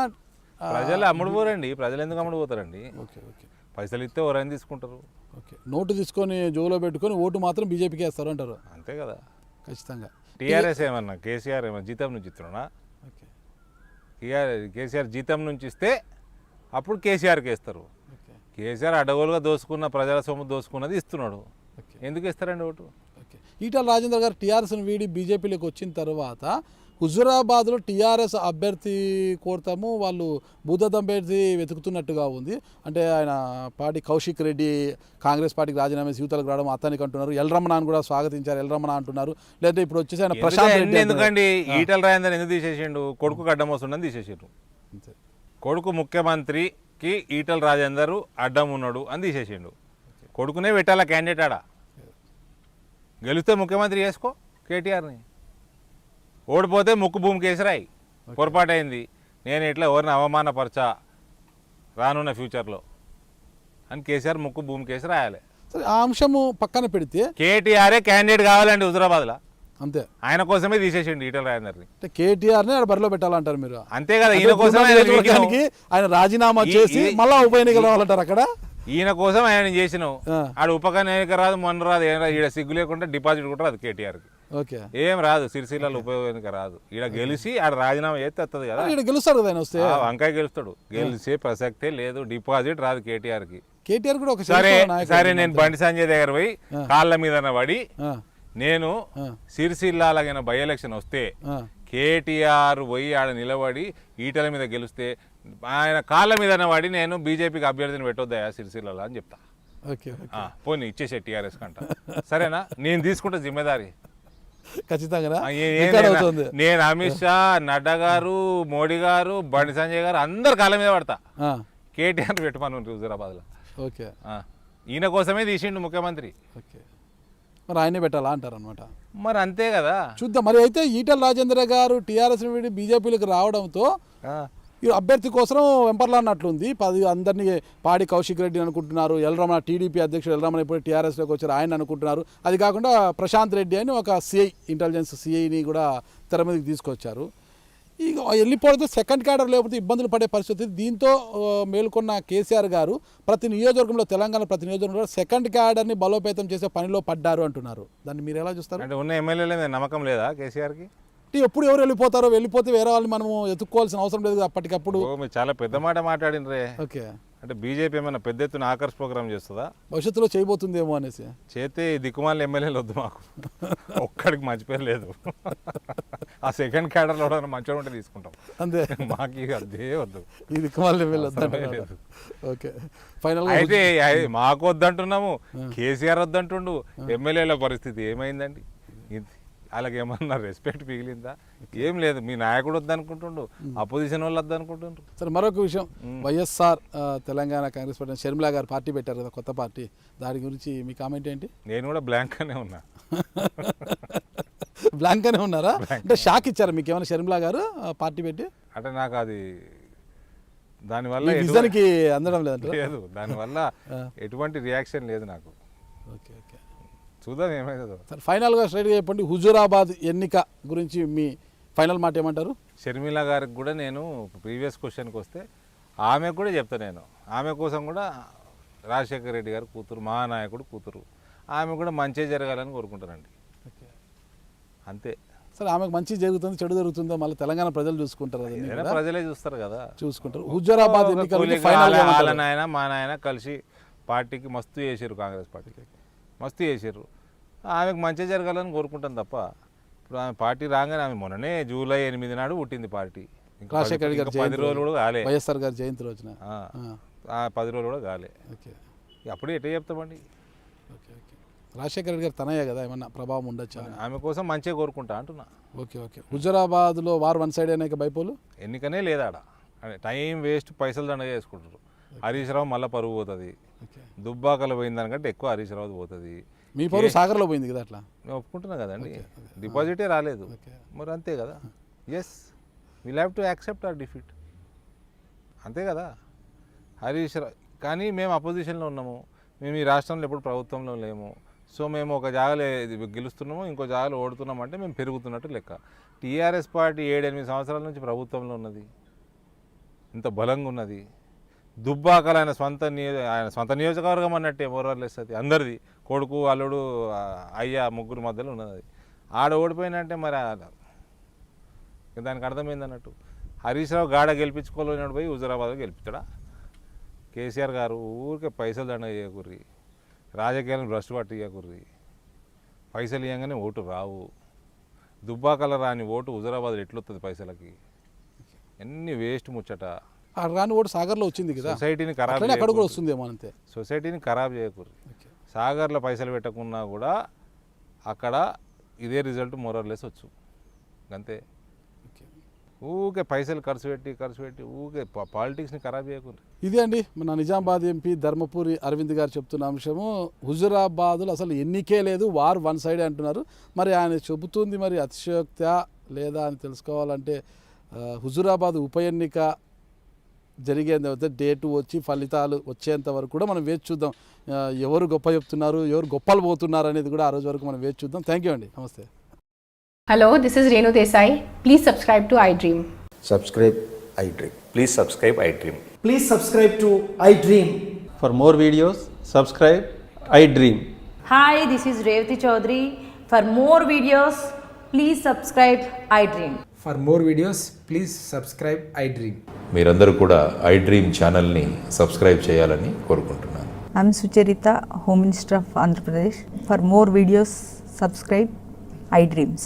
ప్రజలు అమ్ముడుపోరండి. ప్రజలు ఎందుకు అమ్ముడుపోతారండి? ఓకే. ఓకే. పైసలు ఇస్తే ఎవరైనా తీసుకుంటారు. ఓకే. నోటు తీసుకొని జోలో పెట్టుకొని ఓటు మాత్రం బీజేపీకి వేస్తారు అంటారు. అంతే కదా. ఖచ్చితంగా. టీఆర్ఎస్ ఏమన్నా కేసీఆర్ ఏమన్నా జీతం నుంచి ఇస్తున్నాడా? ఓకే. కేసీఆర్ జీతం నుంచి ఇస్తే అప్పుడు కేసీఆర్కి వేస్తారు. కేసీఆర్ అడవులుగా దోసుకున్న ప్రజల సొమ్ము దోసుకున్నది ఇస్తున్నాడు, ఎందుకు ఇస్తారండి ఓటు? ఓకే. ఈటల రాజేందర్ గారు టీఆర్ఎస్ని వీడి బీజేపీలోకి వచ్చిన తర్వాత హుజూరాబాద్లో టీఆర్ఎస్ అభ్యర్థి కోరుతాము, వాళ్ళు భూదత్ అభ్యర్థి వెతుకుతున్నట్టుగా ఉంది. అంటే ఆయన పార్టీ కౌశిక్ రెడ్డి కాంగ్రెస్ పార్టీకి రాజీనామా యువతలకు రావడం అతనికి అంటున్నారు. ఎల్రమణ కూడా స్వాగతించారు, ఎల్రమణ అంటున్నారు. లేదంటే ఇప్పుడు వచ్చేసి ఆయన ప్రశాంత్ రెడ్డి. ఎందుకండి ఈటల రాజేందర్ ఎందుకు తీసేసిండు? కొడుకు అడ్డం వస్తుండని తీసేసిండు. కొడుకు ముఖ్యమంత్రికి ఈటల రాజేందర్ అడ్డం ఉన్నాడు అని తీసేసిండు. కొడుకునే పెట్టాలా క్యాండిడేట్ ఆడ. గెలిస్తే ముఖ్యమంత్రి చేసుకో కేటీఆర్ని, ఓడిపోతే ముక్కు భూమి కేసరాయి. పొరపాటు అయింది, నేను ఇట్లా ఎవరిని అవమానపరచా రానున్న ఫ్యూచర్లో అని కేసీఆర్ ముక్కు భూమి కేసు రాయాలి. సరే, ఆ అంశము పక్కన పెడితే కేటీఆరే క్యాండిడేట్ కావాలండి హుజూరాబాద్లో, అంతే. ఆయన కోసమే తీసేసిండు ఈటల రాజేందర్ని. కేటీఆర్ని ఆడ బరిలో పెట్టాలంటారు మీరు? అంతే కదా. ఈయన కోసం ఆయన రాజీనామా చేసి మళ్ళా ఉప ఎన్నికలు రావాలంటారు అక్కడ. ఈయన కోసం ఆయన చేసినావు. ఆడ ఉప ఎన్నిక రాదు, మొన్న రాదు, ఈడ సిగ్గు లేకుండా డిపాజిట్ కూడా రాదు కేటీఆర్కి. ఓకే ఏం రాదు, సిరిసిల్లలో ఉపయోగానికి రాదు. ఈడ గెలిచి ఆడ రాజీనామా చేస్తే వస్తుంది కదా. ఇక్కడ గెలుస్తాడు కదా ఆయన వస్తే. వంకాయ గెలుస్తాడు, గెలిచే ప్రసక్తే లేదు. డిపాజిట్ రాదు కేటీఆర్కి. కేటీఆర్ కూడా ఒక సరే నాయకుడు. సరే, నేను బండి సంజయ్ దగ్గర పోయి కాళ్ళ మీద పడి ఆ, నేను సిరిసిల్లాలగిన బై ఎలక్షన్ వస్తే ఆ, కేటీఆర్ పోయి ఆడ నిలబడి ఈటల మీద గెలిస్తే ఆయన కాళ్ళ మీద పడి నేను బీజేపీకి అభ్యర్థిని పెట్టొద్దా సిరిసిల్లలో అని చెప్తా. ఓకే పోనీ ఇచ్చేసే టీఆర్ఎస్ కంట, సరేనా? నేను తీసుకుంటా జిమ్మేదారి. ఖచ్చితంగా నేను అమిత్ షా, నడ్డా గారు, మోడీ గారు, బండి సంజయ్ గారు అందరు కాళ్ళ మీద పడతా. కేటీఆర్ పెట్టమను హుజూరాబాద్లో. ఓకే, ఈయన కోసమే తీసిండు ముఖ్యమంత్రి. ఓకే, మరి ఆయనే పెట్టాలా అంటారు అనమాట. మరి అంతే కదా, చూద్దాం. మరి అయితే ఈటల రాజేంద్ర గారు టీఆర్ఎస్ నుండి బీజేపీలకు రావడంతో ఈ అభ్యర్థి కోసం వెంపర్లాన్నట్లుంది. అందరినీ పాడి కౌశిక్ రెడ్డి అనుకుంటున్నారు. ఎల్రమణ టీడీపీ అధ్యక్షుడు ఎల్రమణ ఇప్పుడు టీఆర్ఎస్లోకి వచ్చారు, ఆయన అనుకుంటున్నారు. అది కాకుండా ప్రశాంత్ రెడ్డి అని ఒక సిఐ, ఇంటెలిజెన్స్ సిఐని కూడా తెర మీదకి తీసుకొచ్చారు. ఇక వెళ్ళిపోతే సెకండ్ క్యాడర్ లేకపోతే ఇబ్బందులు పడే పరిస్థితి. దీంతో మేల్కొన్న కేసీఆర్ గారు ప్రతి నియోజకవర్గంలో, తెలంగాణ ప్రతి నియోజకవర్గంలో సెకండ్ క్యాడర్ని బలోపేతం చేసే పనిలో పడ్డారు అంటున్నారు. దాన్ని మీరు ఎలా చూస్తారు? అంటే ఉన్న ఎమ్మెల్యేల మీద నమ్మకం లేదా కేసీఆర్కి? ఎప్పుడు ఎవరు వెళ్ళిపోతారో, వెళ్ళిపోతే వేరే వాళ్ళని మనము ఎత్తుక్కోవాల్సిన అవసరం లేదు అప్పటికప్పుడు. మీరు చాలా పెద్ద మాట మాట్లాడినరే. ఓకే, అంటే బీజేపీ ఏమైనా పెద్ద ఎత్తున ఆకర్ష్ ప్రోగ్రామ్ చేస్తుందా? భవిష్యత్తులో చేయబోతుందేమో అనేసి. చేతే దిక్కుమాల ఎమ్మెల్యేలు వద్దు మాకు, ఒక్కడికి మంచి పేరు లేదు. ఆ సెకండ్ క్యాడర్లో మంచిగా ఉంటే తీసుకుంటాం అంతే, మాకు అదే వద్దు. ఈ దిక్కుమాల లేదు. ఓకే, ఫైనల్ అయితే మాకు వద్దంటున్నాము, కేసీఆర్ వద్దంటుండు. ఎమ్మెల్యేల పరిస్థితి ఏమైందండి? వాళ్ళకి ఏమన్నా రెస్పెక్ట్ మిగిలిందా? ఏం లేదు. మీ నాయకుడు వద్దనుకుంటుండు, అపోజిషన్ వాళ్ళు వద్దనుకుంటుండ్రు. సరే, మరొక విషయం, వైఎస్ఆర్ తెలంగాణ కాంగ్రెస్ పార్టీ షర్మిలా గారు పార్టీ పెట్టారు కదా, కొత్త పార్టీ. దాని గురించి మీ కామెంట్ ఏంటి? నేను కూడా బ్లాంక్గానే ఉన్నా. బ్లాంక్గానే ఉన్నారా? అంటే షాక్ ఇచ్చారా మీకు ఏమైనా షర్మిలా గారు పార్టీ పెట్టి? అంటే నాకు అది దానివల్ల నిజానికి అందడం లేదంటే లేదు, దానివల్ల ఎటువంటి రియాక్షన్ లేదు నాకు. ఓకే, ఓకే, చూద్దాం ఏమైందో. సరే, ఫైనల్గా స్ట్రైట్గా చెప్పండి, హుజూరాబాద్ ఎన్నిక గురించి మీ ఫైనల్ మాట ఏమంటారు? షర్మిల గారికి కూడా నేను ప్రీవియస్ క్వశ్చన్కి వస్తే ఆమెకు కూడా చెప్తాను. నేను ఆమె కోసం కూడా రాజశేఖర రెడ్డి గారు కూతురు, మహానాయకుడు కూతురు, ఆమె కూడా మంచి జరగాలని కోరుకుంటానండి. అంతే. సరే, ఆమెకు మంచి జరుగుతుంది, చెడు జరుగుతుందో మళ్ళీ తెలంగాణ ప్రజలు చూసుకుంటారు కదా. ప్రజలే చూస్తారు కదా, చూసుకుంటారు. హుజూరాబాద్ వాళ్ళ నాయన మా నాయన కలిసి పార్టీకి మస్తు చేసారు, కాంగ్రెస్ పార్టీకి మస్తు చేసారు. ఆమెకు మంచి జరగాలని కోరుకుంటాను తప్ప ఇప్పుడు ఆమె పార్టీ రాగానే, ఆమె మొన్ననే జూలై 8 నాడు పుట్టింది పార్టీ. రాజశేఖర రెడ్డి గారు 10 రోజులు కూడా కాలే, వైఎస్ఆర్ గారి జయంతి రోజున 10 రోజులు కూడా కాలే. ఓకే, అప్పుడే ఎట్లా చెప్తామండి? Okay, okay. రాజశేఖర రెడ్డి గారు తనయ్య కదా, ఏమన్నా ప్రభావం ఉండొచ్చా? ఆమె కోసం మంచిగా కోరుకుంటా అంటున్నా. Okay, okay. హుజూరాబాద్లో వార్ వన్ సైడ్ అయినాక బైపోలు ఎన్నికనే లేదాడ, టైం వేస్ట్, పైసలు దండగా చేసుకుంటారు. హరీష్ రావు మళ్ళీ పరుగు పోతుంది, దుబ్బాకలు పోయిందనికంటే ఎక్కువ హరీష్ రావు పోతుంది. మీ పరువు సాగర్లో పోయింది కదా, అట్లా నేను ఒప్పుకుంటున్నా కదండి. డిపాజిటే రాలేదు, మరి అంతే కదా. Yes, will have to accept our defeat, అంతే కదా. హరీష్ రావు కానీ మేము అపోజిషన్లో ఉన్నాము, మేము ఈ రాష్ట్రంలో ఎప్పుడు ప్రభుత్వంలో లేము. సో మేము ఒక జాగాలో గెలుస్తున్నాము, ఇంకో జాగాలో ఓడుతున్నాం అంటే మేము పెరుగుతున్నట్టు లెక్క. టీఆర్ఎస్ పార్టీ 7-8 సంవత్సరాల నుంచి ప్రభుత్వంలో ఉన్నది, ఇంత బలంగా ఉన్నది. దుబ్బాకలు ఆయన సొంత నియోజకవర్గం అన్నట్టే మోరర్లెస్. అది అందరిది, కొడుకు అల్లుడు అయ్యా ముగ్గురు మధ్యలో ఉన్నది. ఆడ ఓడిపోయినంటే మరి దానికి అర్థమైంది అన్నట్టు. హరీష్ రావు గాడ గెలిపించుకోలేనాడు పోయి హుజూరాబాద్ గెలిపిస్తాడా? కేసీఆర్ గారు ఊరికే పైసలు దండ చేయకుర్రి, రాజకీయాలను భ్రష్టు పట్టి ఇవ్వకుర్రి. పైసలు ఇవ్వగానే ఓటు రావు. దుబ్బాకల రాని ఓటు హుజూరాబాద్ ఎట్లొస్తుంది పైసలకి? ఎన్ని వేస్ట్ ముచ్చట. రాని ఓటు సాగర్లో వచ్చింది కదా, సొసైటీని ఖరాబ్ అక్కడ కూడా వస్తుందేమో అంతే. సొసైటీని ఖరాబ్ చేయకూడదు. సాగర్లో పైసలు పెట్టకున్నా కూడా అక్కడ ఇదే రిజల్ట్ మోరర్లెస్ వచ్చు, అంతే. ఊకే పైసలు ఖర్చు పెట్టి ఊకే పాలిటిక్స్ని ఖరాబ్ చేయకూడదు. ఇదే అండి మన నిజామాబాద్ ఎంపీ ధర్మపురి అరవింద్ గారు చెప్తున్న అంశము. హుజూరాబాద్లో అసలు ఎన్నికే లేదు, వార్ వన్ సైడ్ అంటున్నారు. మరి ఆయన చెబుతుంది మరి అతిశయోక్తా లేదా అని తెలుసుకోవాలంటే హుజూరాబాద్ ఉప ఎన్నిక జరిగేంత డేటు వచ్చి ఫలితాలు వచ్చేంత వరకు కూడా మనం వేచి చూద్దాం. ఎవరు గొప్ప చెప్తున్నారు, ఎవరు గొప్పలు పోతున్నారు అనేది కూడా ఆ రోజు వరకు మనం వేచి చూద్దాం. థ్యాంక్ యూ అండి, నమస్తే. Hello, this is Renu Desai. Please subscribe to iDream. Subscribe iDream. Please subscribe iDream. Please subscribe to iDream. For more videos, subscribe iDream. Hi, this is Revati Chaudhary. For more videos, please subscribe iDream. For more videos, please subscribe iDream. మీరందరూ కూడా I dream ఛానల్ని subscribe చేయాలని కోరుకుంటున్నాను. I'm Sucharita, Home Minister of Andhra Pradesh. For more videos, subscribe iDreams.